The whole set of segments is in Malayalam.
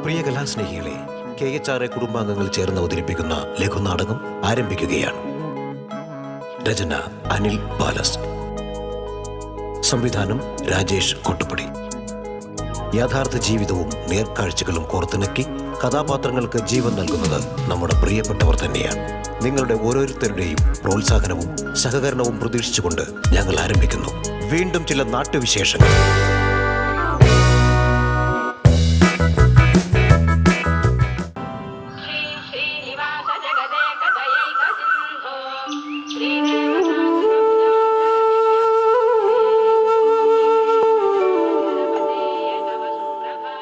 പ്രിയ കലാസ്നേഹികളെ, KHRA കുടുംബാംഗങ്ങൾ ചേർന്ന് അവതരിപ്പിക്കുന്ന ലഘുനാടകം ആരംഭിക്കുകയാണ്. രചന അനിൽ പാലസ്, സംവിധാനം രാജേഷ് കൊട്ടുപടി. യാഥാർത്ഥ ജീവിതവും നേർക്കാഴ്ചകളും കോർത്തിണക്കി കഥാപാത്രങ്ങൾക്ക് ജീവൻ നൽകുന്നത് നമ്മുടെ പ്രിയപ്പെട്ടവർ തന്നെയാണ്. നിങ്ങളുടെ ഓരോരുത്തരുടെയും പ്രോത്സാഹനവും സഹകരണവും പ്രതീക്ഷിച്ചുകൊണ്ട് ഞങ്ങൾ ആരംഭിക്കുന്നു. വീണ്ടും ചില നാട്ടുവിശേഷങ്ങൾ.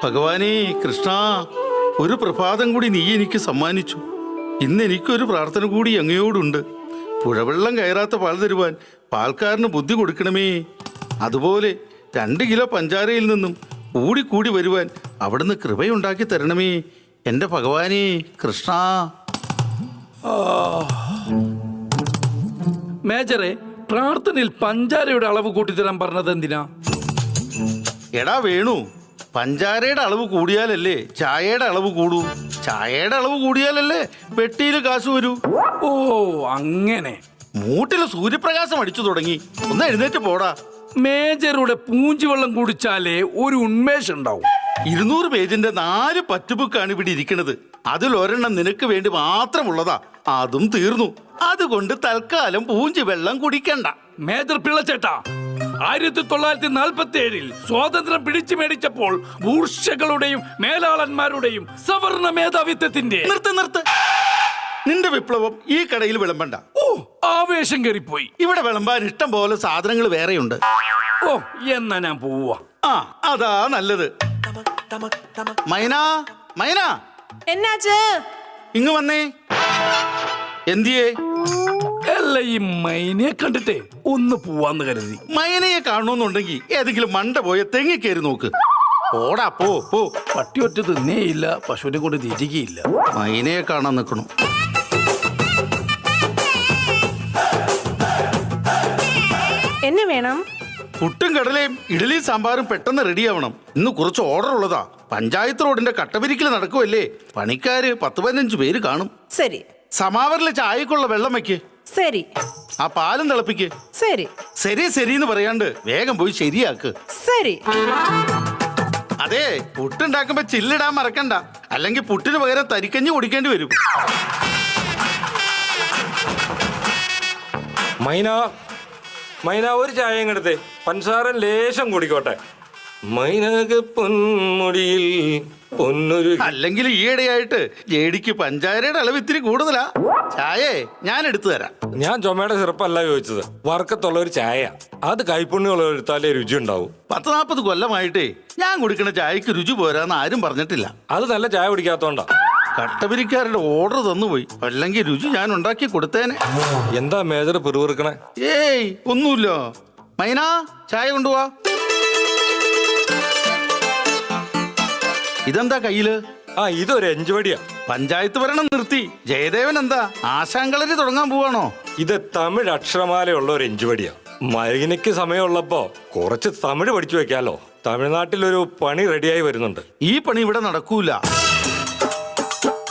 ഭഗവാനേ കൃഷ്ണ, ഒരു പ്രഭാതം കൂടി നീ എനിക്ക് സമ്മാനിച്ചു. ഇന്ന് എനിക്കൊരു പ്രാർത്ഥന കൂടി അങ്ങയോടുണ്ട്. പുഴവെള്ളം കയറാത്ത പാൽ തരുവാൻ പാൽക്കാരന് ബുദ്ധി കൊടുക്കണമേ. അതുപോലെ 2 കിലോ പഞ്ചാരയിൽ നിന്നും കൂടി വരുവാൻ അവിടുന്ന് കൃപയുണ്ടാക്കി തരണമേ എൻ്റെ ഭഗവാനേ കൃഷ്ണ. മേജറെ, പ്രാർത്ഥനയിൽ പഞ്ചാരയുടെ അളവ് കൂട്ടിത്തരാൻ പറഞ്ഞത് എന്തിനാ? എടാ വേണു, പഞ്ചാരയുടെ അളവ് കൂടിയാലല്ലേ ചായയുടെ അളവ് കൂടൂ. ചായയുടെ അളവ് കൂടിയാലല്ലേ പെട്ടിയിൽ കാശ് വരൂ. ഓ അങ്ങനെ. മൂട്ടില് സൂര്യപ്രകാശം അടിച്ചു തുടങ്ങി. ഒന്ന് എഴുന്നേറ്റ് പോടാ. മേജറുടെ പൂഞ്ചിവെള്ളം കുടിച്ചാലേ ഒരു ഉന്മേഷം ഉണ്ടാവും. 200 പേജിന്റെ 4 പറ്റുബുക്കാണ് ഇവിടെ ഇരിക്കുന്നത്. അതിലൊരെണ്ണം നിനക്ക് വേണ്ടി മാത്രമുള്ളതാ. അതും തീർന്നു. അതുകൊണ്ട് തൽക്കാലം പൂഞ്ചി വെള്ളം കുടിക്കണ്ട. മേജർ പിള്ളച്ചേട്ടാ, 1947 സ്വാതന്ത്ര്യം പിടിച്ചു മേടിച്ചപ്പോൾ ബൂർഷകളുടെയും മേലാളന്മാരുടെയും സവർണ മേധാവിത്വത്തിന്റെ നിർത്ത്. നിന്റെ വിപ്ലവം ഈ കടയിൽ വിളമ്പണ്ട. ഓ, ആവേശം കയറിപ്പോയി. ഇവിടെ വിളമ്പാൻ ഇഷ്ടം പോലെ സാധനങ്ങൾ വേറെയുണ്ട്. ഓ, എന്നാ ഞാൻ പോവാ. ആ, അതാ നല്ലത്. മൈന, എന്നാച്ച്? ഇങ്ങ് വന്നേ. എന്തിയേ? അല്ല, ഈ മൈനയെ കണ്ടിട്ടേ ഒന്ന് പോവാന്ന് കരുതി. മൈനയെ കാണണമെന്നുണ്ടെങ്കിൽ ഏതെങ്കിലും മണ്ട പോയ തെങ്ങി കയറി നോക്ക്. ഓടാ പോ. പട്ടി ഒറ്റ തിന്നേയില്ല, പശുവിനെ കൊണ്ട് തിരികെയില്ല. മൈനയെ കാണാൻ നിൽക്കണു. എന്നെ വേണം? പുട്ടും കടലയും ഇഡലിയും സാമ്പാറും പെട്ടെന്ന് റെഡിയാവണം. ഇന്ന് കുറച്ച് ഓർഡർ ഉള്ളതാ. പഞ്ചായത്ത് റോഡിന്റെ കട്ടവിരിക്കൽ നടക്കുമല്ലേ. പണിക്കാര് 10-15 പേര് കാണും. ശരി. സമാവറിലെ ചായക്കുള്ള വെള്ളം വയ്ക്ക്. ശരി. ആ പാലും തിളപ്പിക്ക്. ശരി എന്ന് പറയാണ്ട് വേഗം പോയി ശരിയാക്ക്. ശരി. അതെ, പുട്ടുണ്ടാക്കുമ്പോ ചില്ലിടാൻ മറക്കണ്ട. അല്ലെങ്കിൽ പുട്ടിന് പകരം തരിക്കഞ്ഞി കുടിക്കേണ്ടി വരും. മൈന ഒരു ചായ എടുത്തേ. പഞ്ചസാരൻ ലേശം കുടിക്കോട്ടെ. മൈനക്ക് പൊന്മുടിയിൽ പൊന്നൊരു. അല്ലെങ്കിൽ ഈയിടെയായിട്ട് ജേടിക്ക് പഞ്ചാരയുടെ അളവ് ഇത്തിരി കൂടുതലാ. ചായേ ഞാൻ എടുത്തു തരാം. ഞാൻ ചുമയുടെ സിറപ്പല്ല ചോദിച്ചത്, വർക്കത്തുള്ള ഒരു ചായ. അത് കൈപ്പുണ്യമുള്ള എടുത്താലേ രുചി ഉണ്ടാവും. 40-40 കൊല്ലമായിട്ടേ ഞാൻ കുടിക്കണ ചായക്ക് രുചി പോരാന്ന് ആരും പറഞ്ഞിട്ടില്ല. അത് നല്ല ചായ കുടിക്കാത്തോണ്ടാ. കട്ടപിരിക്കാരുടെ ഓർഡർ തന്നുപോയി. അല്ലെങ്കിൽ രുചി ഞാൻ ഉണ്ടാക്കി കൊടുത്തേനെ. എന്താ മേജർ പിറുവിറുക്കണേ? ഏയ് ഒന്നുമില്ല. മൈന, ചായ കൊണ്ടുപോവാ. ഇതെന്താ കയ്യില്? ഇതൊരു എഞ്ചുവടിയാ. പഞ്ചായത്ത് ഭരണം നിർത്തി ജയദേവൻ എന്താ ആശാങ്കളരി തുടങ്ങാൻ പോവാണോ? ഇത് തമിഴ് അക്ഷരമാലയുള്ള ഒരു എഞ്ചുവടിയാ. മൈനയ്ക്ക് സമയമുള്ളപ്പോ കുറച്ച് തമിഴ് പഠിച്ചു വെക്കാലോ. തമിഴ്നാട്ടിലൊരു പണി റെഡിയായി വരുന്നുണ്ട്. ഈ പണി ഇവിടെ നടക്കൂല.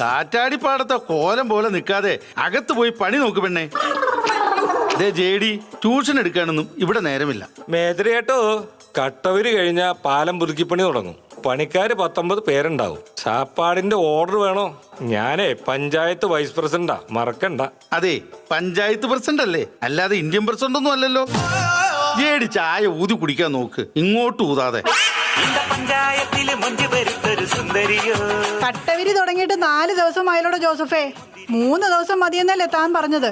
കാറ്റാടിപ്പാടത്തെ കോലം പോലെ നിൽക്കാതെ അകത്ത് പോയി പണി നോക്ക് പെണ്ണേ. ജേഡി ട്യൂഷൻ എടുക്കാനൊന്നും ഇവിടെ നേരമില്ല. മേജറിയേട്ടോ, കട്ടവര് കഴിഞ്ഞ പാലം പുതുക്കിപ്പണി തുടങ്ങും. പണിക്കാര് 19 പേരുണ്ടാവും. ചാപ്പാടിന്റെ ഓർഡർ വേണോ? ഞാനേ പഞ്ചായത്ത് വൈസ് പ്രസിഡന്റാ, മറക്കണ്ട. അതെ, പഞ്ചായത്ത് പ്രസിഡന്റ് അല്ലേ, അല്ലാതെ ഇന്ത്യൻ പ്രസിഡന്റ് ഒന്നും അല്ലല്ലോ. ജേഡി ചായ ഊതി കുടിക്കാൻ നോക്ക്, ഇങ്ങോട്ട് ഊതാതെ. കട്ടവിരി തുടങ്ങിയിട്ട് 4 ദിവസമായല്ലോടെ ജോസഫേ. 3 ദിവസം മതിയെന്നല്ലേ താൻ പറഞ്ഞത്?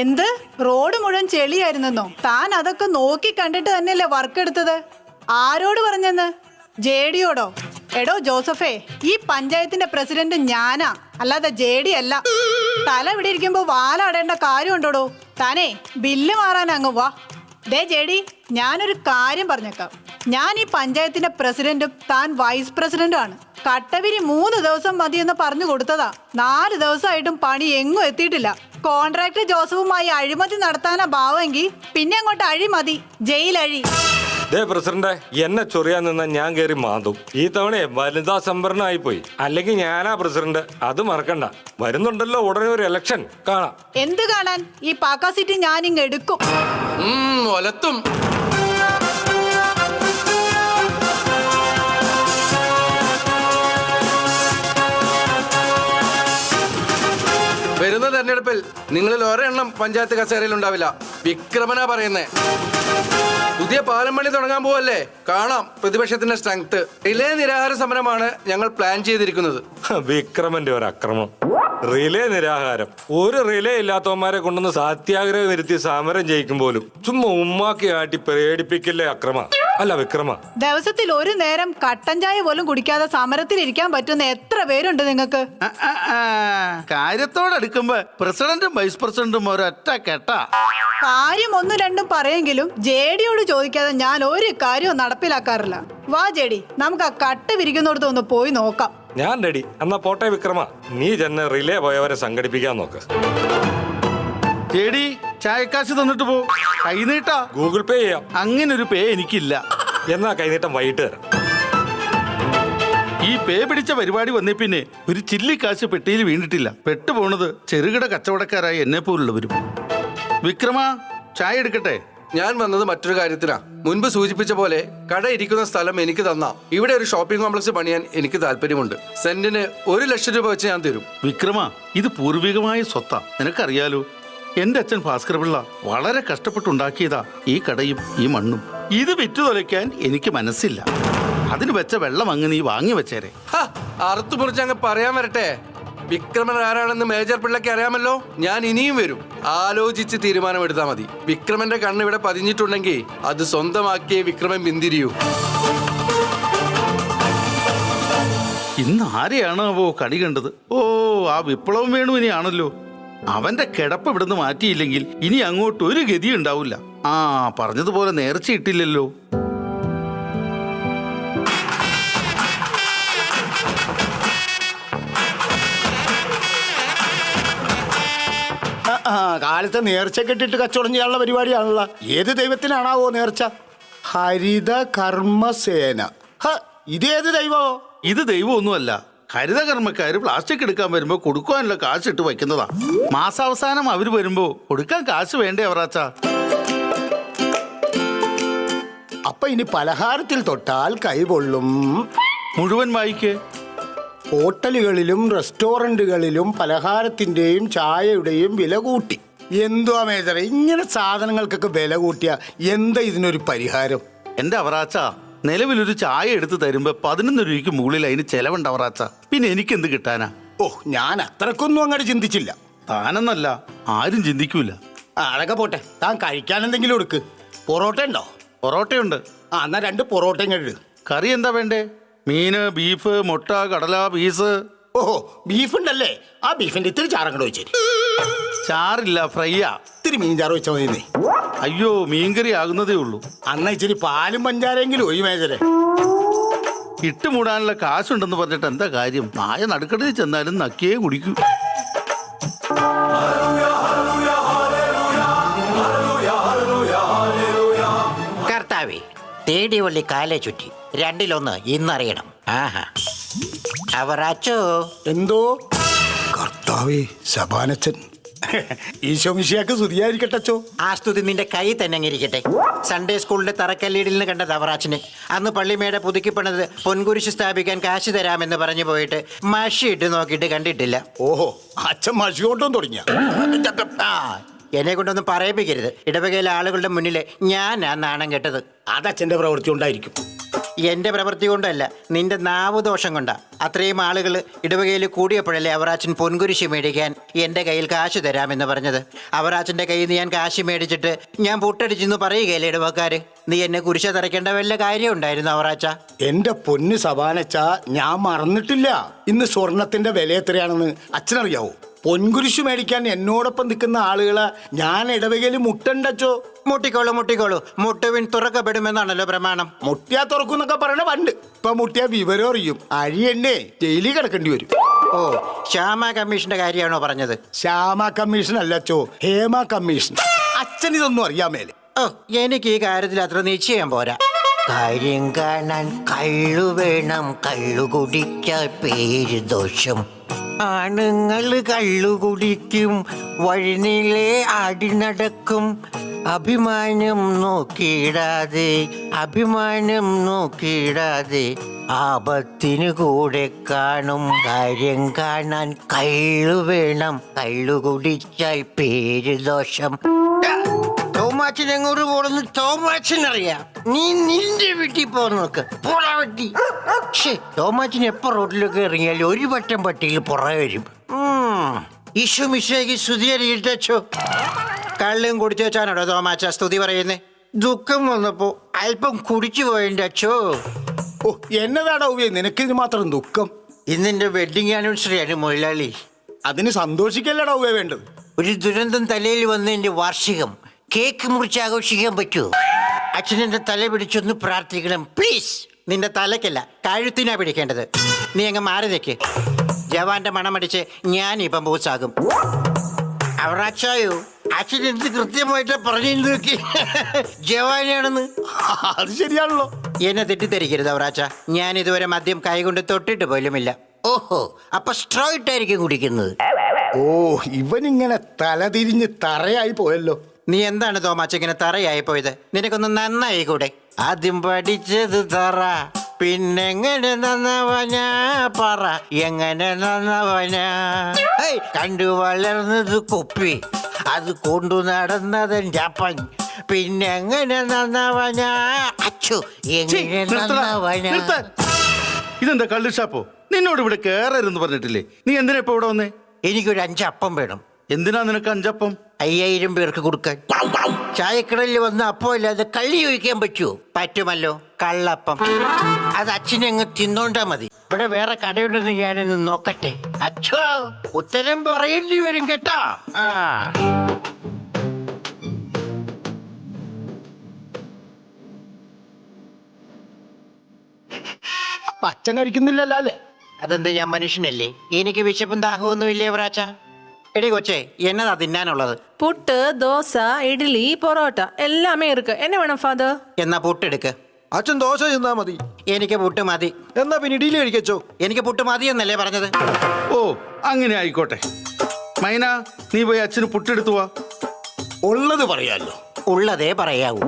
എന്ത്, റോഡ് മുഴുവൻ ചെളിയായിരുന്നെന്നോ? താൻ അതൊക്കെ നോക്കി കണ്ടിട്ട് തന്നെയല്ലേ വർക്ക് എടുത്തത്? ആരോട് പറഞ്ഞെന്ന്? ജേഡിയോടോ? എടോ ജോസഫേ, ഈ പഞ്ചായത്തിന്റെ പ്രസിഡന്റ് ഞാനാ, അല്ലാതെ ജേഡി അല്ല. തല ഇവിടെ ഇരിക്കുമ്പോ വാലാടേണ്ട കാര്യമുണ്ടോടോ? താനേ ബില്ല് മാറാൻ അങ്ങ് വാ. ജേഡി, ഞാനൊരു കാര്യം പറഞ്ഞേക്കാം. ഞാൻ ഈ പഞ്ചായത്തിന്റെ പ്രസിഡന്റും താൻ വൈസ് പ്രസിഡന്റും ആണ്. കട്ടവിരി 3 ദിവസം മതിയെന്ന് പറഞ്ഞു കൊടുത്തതാ. 4 ദിവസമായിട്ടും പണി എങ്ങും എത്തിയിട്ടില്ല. കോൺട്രാക്ടർ ജോസഫുമായി അഴിമതി നടത്താനാ ഭാവമെങ്കിൽ പിന്നെ അങ്ങോട്ട് അഴിമതി, ജയിലഴി. ദേ പ്രസിഡന്റ്, എന്നെ ചൊറിയാൻ നിന്ന ഞാൻ കയറി മാന്തും. ഈ തവണ വനിതാ സംവരണമായി പോയി. അല്ലെങ്കിൽ ഞാനാ പ്രസിഡന്റ്, അത് മറക്കണ്ട. വരുന്നുണ്ടല്ലോ ഉടനെ ഒരു ഇലക്ഷൻ, കാണാം. എന്ത് കാണാൻ? ഈ പാക്കാ സീറ്റ് ഞാനിങ്ങ് എടുക്കും. ഒലത്തും. വരുന്ന തെരഞ്ഞെടുപ്പിൽ നിങ്ങളിൽ ഒരെണ്ണം പഞ്ചായത്ത് കസേരയിൽ ഉണ്ടാവില്ല. വിക്രമനാ പറയുന്നേ. പുതിയ പാലം പണി തുടങ്ങാൻ പോവല്ലേ, കാണാം പ്രതിപക്ഷത്തിന്റെ സ്ട്രെങ്ത്. റിലേ നിരാഹാര സമരമാണ് ഞങ്ങൾ പ്ലാൻ ചെയ്തിരിക്കുന്നത്. വിക്രമന്റെ ഒരു അക്രമം. റിലേ നിരാഹാരം. ഒരു റിലേ ഇല്ലാത്തവന്മാരെ കൊണ്ടുവന്ന് സത്യാഗ്രഹം വരുത്തി സമരം ജയിക്കും പോലും. ചുമ്മാ ഉമ്മാക്കി ആട്ടി പേടിപ്പിക്കില്ലേ അക്രമ. അല്ല വിക്രമ, ദിവസത്തിൽ ഒരു നേരം കട്ടൻ ചായ പോലും കുടിക്കാതെ സമരത്തിൽ ഇരിക്കാൻ പറ്റുന്ന എത്ര പേരുണ്ട് നിങ്ങൾക്ക്? കാര്യത്തോടടുക്കുമ്പോ പ്രസിഡന്റും വൈസ് പ്രസിഡന്റും ഒരൊറ്റ കെട്ടാ. കാര്യം ഒന്നും രണ്ടും പറയെങ്കിലും ജെഡിയോട് ചോദിക്കാതെ ഞാൻ ഒരു കാര്യവും നടപ്പിലാക്കാറില്ല. വാ ജെഡി, നമുക്ക് ആ കട്ട് വിരിക്കുന്നിടത്ത് ഒന്ന് പോയി നോക്കാം. ഞാൻ റെഡി. എന്നാ പോട്ടെ വിക്രമ, നീ ചെന്ന് റിലേ പോയവരെ സംഘടിപ്പിക്കാൻ നോക്ക്. ചേടി ചായക്കാശ് തന്നിട്ട് പോ. കൈനീട്ടാ. ഗൂഗിൾ പേ ചെയ്യാം. അങ്ങനെ ഒരു പേ എനിക്കില്ല. എന്നാ കൈനീട്ടം വൈകിട്ട് തരാം. ഈ പേ പിടിച്ച പരിപാടി വന്നേ പിന്നെ ഒരു ചില്ലിക്കാശ് പെട്ടിയിൽ വീണിട്ടില്ല. പെട്ടുപോണത് ചെറുകിട കച്ചവടക്കാരായ എന്നെ പോലുള്ളവരും. വിക്രമ, ചായ എടുക്കട്ടെ? ഞാൻ വന്നത് മറ്റൊരു കാര്യത്തിനാ. മുൻപ് സൂചിപ്പിച്ച പോലെ കട ഇരിക്കുന്ന സ്ഥലം എനിക്ക് തന്നാ ഇവിടെ ഒരു ഷോപ്പിംഗ് കോംപ്ലക്സ് പണിയാൻ എനിക്ക് താല്പര്യമുണ്ട്. സെന്റിന് 1 ലക്ഷം രൂപ വെച്ച് ഞാൻ തരും. വിക്രമ, ഇത് പൂർവികമായ സ്വത്താ. നിനക്കറിയാലോ, എന്റെ അച്ഛൻ ഭാസ്കരപിള്ള വളരെ കഷ്ടപ്പെട്ടുണ്ടാക്കിയതാ ഈ കടയും ഈ മണ്ണും. ഇത് വിറ്റു തൊലയ്ക്കാൻ എനിക്ക് മനസ്സില്ല. അതിന് വെച്ച വെള്ളം അങ്ങ് നീ വാങ്ങി വെച്ചേരെ. അറുത്തു മുറിച്ച് അങ്ങ് പറയാൻ വരട്ടെ. വിക്രമൻ ആരാണെന്ന് മേജർ പിള്ളയ്ക്ക് അറിയാമല്ലോ. ഞാൻ ഇനിയും വരും. ആലോചിച്ച് തീരുമാനമെടുത്താൽ മതി. വിക്രമന്റെ കണ്ണ് ഇവിടെ പതിഞ്ഞിട്ടുണ്ടെങ്കിൽ അത് സ്വന്തമാക്കിയേ വിക്രമൻ പിന്തിരിയൂ. ഇന്ന് ആരെയാണാവോ കണി കണ്ടത്? ഓ, ആ വിപ്ലവം വേണുവിനെയാണല്ലോ. അവന്റെ കിടപ്പ് ഇവിടുന്ന് മാറ്റിയില്ലെങ്കിൽ ഇനി അങ്ങോട്ട് ഒരു ഗതി ഉണ്ടാവില്ല. ആ, പറഞ്ഞതുപോലെ നേർച്ചയിട്ടില്ലല്ലോ. കാലത്ത് നേർച്ച കെട്ടിട്ട് കച്ചവടം ചെയ്യാനുള്ള പരിപാടിയാണല്ലോ. ഏത് ദൈവത്തിനാണാവോ നേർച്ച? ഹരിത കർമ്മസേന. ഇതേത് ദൈവോ? ഇത് ദൈവമൊന്നുമല്ല. ഹരിതകർമ്മക്കാര് പ്ലാസ്റ്റിക് എടുക്കാൻ വരുമ്പോ കൊടുക്കാനുള്ള കാശ് ഇട്ട് വയ്ക്കുന്നതാ. മാസാവസാനം അവര് വരുമ്പോ കൊടുക്കാൻ കാശ് വേണ്ടേ അവറാച്ച? അപ്പൊ ഇനി പലഹാരത്തിൽ തൊട്ടാൽ കൈകൊള്ളും. മുഴുവൻ വായിക്കേ. ഹോട്ടലുകളിലും റെസ്റ്റോറന്റുകളിലും പലഹാരത്തിന്റെയും ചായയുടെയും വില കൂട്ടി. എന്തുവാ മേജറെ, ഇങ്ങനെ സാധനങ്ങൾക്കൊക്കെ വില കൂട്ടിയ എന്താ ഇതിനൊരു പരിഹാരം? എന്റെ അവറാച്ച, നിലവിലൊരു ചായ എടുത്ത് തരുമ്പോ 11 രൂപയ്ക്ക് മുകളിൽ അതിന് ചെലവുണ്ട് അവറാച്ച. പിന്നെ എനിക്കെന്ത് കിട്ടാനാ? ഓ, ഞാൻ അത്രക്കൊന്നും അങ്ങോട്ട് ചിന്തിച്ചില്ല. താനെന്നല്ല, ആരും ചിന്തിക്കൂല. അതൊക്കെ പോട്ടെ, താൻ കഴിക്കാൻ എന്തെങ്കിലും എടുക്ക്. പൊറോട്ട ഉണ്ടോ? പൊറോട്ടയുണ്ട്. എന്നാ 2 പൊറോട്ടയും കഴിട്. കറി എന്താ വേണ്ടേ? മീന്, ബീഫ്, മുട്ട, കടല, പീസ്. ഓഹോ, ബീഫ് ഉണ്ടല്ലേ? ആ ബീഫിന്റെ ഇത്തിരി ചാറങ്ങട് വെച്ചേരി. ചാറില്ല, ഫ്രൈയാ. ഇത്തിരി മീൻ ചാറ് വെച്ചാൽ മതി. അയ്യോ, മീൻകറി ആകുന്നതേ ഉള്ളൂ. അന്ന ഇച്ചിരി പാലും പഞ്ചാരെങ്കിലും ഒഴി മേജരെ. ഇട്ടുമൂടാനുള്ള കാശുണ്ടെന്ന് പറഞ്ഞിട്ട് എന്താ കാര്യം? നായ നടുക്കടയിൽ ചെന്നാലും നക്കിയേ കുടിക്കൂ. കർത്താവേ, തേടി വള്ളി കാലേ ചുറ്റി 2-1 ഇന്നറിയണം. ആഹാ, അവറാച്ചോ. എന്തോ? കർത്താവേ, ശബാനച്ചൻ. ഈശോ മിശിഹാക്ക് സ്തുതിയായിരിക്കട്ടോ. ആ സ്തുതി നിന്റെ കൈ തന്നെ അങ്ങിരിക്കട്ടെ. സൺഡേ സ്കൂളിന്റെ തറക്കല്ലീടിൽ നിന്ന് കണ്ട അവറാച്ചന് അന്ന് പള്ളിമേടെ പുതുക്കിപ്പണത് പൊൻകുരിശ് സ്ഥാപിക്കാൻ കാശ് തരാമെന്ന് പറഞ്ഞു പോയിട്ട് മഷി ഇട്ട് നോക്കിയിട്ട് കണ്ടിട്ടില്ല. ഓഹോ, അച്ഛൻ മഷി കൊണ്ടും തുടങ്ങിയ. ആ, എന്നെ കൊണ്ടൊന്നും പറയിപ്പിക്കരുത്. ഇടവകയിലെ ആളുകളുടെ മുന്നിൽ ഞാൻ ആ നാണം കെട്ടത്. അതച്ഛന്റെ പ്രവൃത്തി ഉണ്ടായിരിക്കും. എന്റെ പ്രവൃത്തി കൊണ്ടല്ല, നിന്റെ നാവുദോഷം കൊണ്ടാ. അത്രയും ആളുകൾ ഇടവകയിൽ കൂടിയപ്പോഴല്ലേ അവറാച്ചൻ പൊൻകുരിശ് മേടിക്കാൻ എന്റെ കയ്യിൽ കാശ് തരാമെന്ന് പറഞ്ഞത്. അവറാച്ചന്റെ കയ്യിൽ നിന്ന് ഞാൻ കാശ് മേടിച്ചിട്ട് ഞാൻ പുട്ടടിച്ചെന്ന് പറയുകയല്ലേ ഇടവക്കാര്. നീ എന്നെ കുരിശ തറയ്ക്കേണ്ട വല്ല കാര്യം ഉണ്ടായിരുന്നു അവറാച്ച? എന്റെ പൊന്ന് സബാനച്ച, ഞാൻ മറന്നിട്ടില്ല. ഇന്ന് സ്വർണത്തിന്റെ വില എത്രയാണെന്ന് അച്ഛനറിയാവോ? പൊൻകുരിശു മേടിക്കാൻ എന്നോടൊപ്പം നിൽക്കുന്ന ആളുകളെ ഞാൻ ഇടവകയിൽ മുട്ടണ്ടച്ചോ. മുട്ടിക്കോളൂ മുട്ടിക്കോളൂ, മുട്ടുവിൻ തുറക്കപ്പെടുമെന്നാണല്ലോ പ്രമാണം. മുട്ടിയാ തുറക്കുന്നൊക്കെ പറയണ പണ്ട്. ഇപ്പൊ മുട്ടിയാ വിവരം അറിയും. അരി എന്നെ ജയിലിൽ കിടക്കേണ്ടി വരും. ഓ, ശ്യാമ കമ്മീഷന്റെ കാര്യമാണോ പറഞ്ഞത്? ശ്യാമ കമ്മീഷൻ അല്ലച്ചോ, ഹേമ കമ്മീഷൻ. അച്ഛൻ ഇതൊന്നും അറിയാമേലെ. ഓ, എനിക്ക് ഈ കാര്യത്തിൽ അത്ര നിശ്ചയം പോരാ. കാര്യം കാണാൻ കള്ളു വേണം, കള്ളു കുടിക്കാൻ പേര് ദോഷം. ആണുങ്ങൾ കള്ളു കുടിക്കും, വഴിനിലെ ആടി നടക്കും. അഭിമാനം നോക്കിയിടാതെ, അഭിമാനം നോക്കിയിടാതെ ആപത്തിന് കൂടെ കാണും. കാര്യം കാണാൻ കള്ളു വേണം, കള്ളു കുടിച്ചാൽ പേര് ദോഷം. തോമാച്ചൻ എങ്ങോട്ട് പോണെന്ന് തോമാച്ചനറിയാം. നീ നിന്റെ വീട്ടിൽ പോ നോക്ക്. പോടാ വെട്ടി. തോമാച്ചൻ എപ്പോ റോഡിലൊക്കെ ഇറങ്ങിയാലും ഒരു വട്ടം പട്ടിയിൽ പുറകെ വരും. ഈശോ മിശിഹായ്ക്ക് സ്തുതി അറിയിട്ടോ. കള്ളും കുടിച്ചു വെച്ചാണോ തോമാച്ച സ്തുതി പറയുന്നേ? ദുഃഖം വന്നപ്പോ അല്പം കുടിച്ചു പോയതിന്റെ അച്ഛോ. ഓ എന്നതാടാ ഉവ്വേ നിനക്കിത് മാത്രം ദുഃഖം? ഇന്നെന്റെ വെഡിങ് ആനിവേഴ്സറി ആണ് മുതലാളി. അതിന് സന്തോഷിക്കല്ലടാ ഉവ്വേ വേണ്ടത്. ഒരു ദുരന്തം തലയിൽ വന്നതിന്റെ വാർഷികം കേക്ക് മുറിച്ച് ആഘോഷിക്കാൻ പറ്റുമോ? അച്ഛനെന്റെ തല പിടിച്ചൊന്ന് പ്രാർത്ഥിക്കണം പ്ലീസ്. നിന്റെ തലക്കല്ല കഴുത്തിനാ പിടിക്കേണ്ടത്. നീ അങ്ങ് മാറി നിൽക്ക്. ജവാന്റെ മണമടിച്ച് ഞാൻ ഇപ്പം ബൂസാകും. അവറാച്ചായോ അച്ഛൻ എന്ത് കൃത്യമായിട്ട് പറഞ്ഞു നോക്കി ജവാനാണെന്ന്. അത് ശരിയാണല്ലോ. എന്നെ തെറ്റിദ്ധരിക്കരുത് അവറാച്ച. ഞാൻ ഇതുവരെ മദ്യം കൈകൊണ്ട് തൊട്ടിട്ട് പോലുമില്ല. ഓഹോ, അപ്പൊ സ്ട്രോ ഇട്ടായിരിക്കും കുടിക്കുന്നത്. ഓ ഇവനിങ്ങനെ തലതിരിഞ്ഞ് തറയായി പോയല്ലോ. നീ എന്താണ് തോമാച്ച ഇങ്ങനെ തറയായി പോയത്? നിനക്കൊന്ന് നന്നായി കൂടെ? ആദ്യം പഠിച്ചത് തറ, പിന്നെങ്ങനെ നന്നവനാ പറ, എങ്ങനെ നന്നവനാ. കണ്ടു വളർന്നത് കുപ്പി, അത് കൊണ്ടു നടന്നതെന്റെ അപ്പൻ, പിന്നെങ്ങനെ നന്നവനാ അച്ചു, എങ്ങനെ നന്നവനാ. ഇതെന്താ കള്ളു ഷാപ്പോ? നിന്നോട് ഇവിടെ കേറരുന്ന് പറഞ്ഞിട്ടില്ലേ? നീ എന്തിനാ ഇപ്പൊ ഇവിടെ വന്നേ? എനിക്കൊരു 5 അപ്പം വേണം. എന്തിനാ നിനക്ക് 5 അപ്പം? 5000 പേർക്ക് കൊടുക്കാൻ. ചായക്കടലിൽ വന്ന് അപ്പം ഇല്ലാതെ കള്ളി ചോദിക്കാൻ പറ്റുമോ? പറ്റുമല്ലോ, കള്ളപ്പം. അത് അച്ഛനങ്ങ് തിന്നോണ്ടാ മതി. ഇവിടെ വേറെ കടയുണ്ടെന്ന് ഞാനൊന്ന് നോക്കട്ടെ. അച്ഛോ, ഉത്തരം പറയേണ്ടി വരും കേട്ടോ. അച്ഛൻ കഴിക്കുന്നില്ലല്ലോ അല്ലേ? അതെന്ത്, ഞാൻ മനുഷ്യനല്ലേ? എനിക്ക് വിശപ്പും ദാഹമൊന്നും ഇല്ലേ പ്രാച്ച? എടി കൊച്ചേ, എന്നതാ തിന്നാനുള്ളത്? പുട്ട്, ദോശ, ഇഡ്ഡലി, പൊറോട്ട എല്ലാമേ ഇருக்கு. என்ன വേണം ഫാദർ? എന്നാ പുട്ടെടുക്ക്. അച്ഛൻ ദോശ തിന്നാ മതി. എനിക്ക് പുട്ട് മതി. എന്നാ പിന്നെ ഇഡലി കഴിക്കച്ചോ. എനിക്ക് പുട്ട് മതി എന്നല്ലേ പറഞ്ഞത്? ഓ അങ്ങനെ ആയിക്കോട്ടെ. മൈന, നീ പോയി അച്ഛന് പുട്ടെടുത്തു വാ. ഉള്ളത് പറയാലോ. ഉള്ളതേ പറയാവൂ.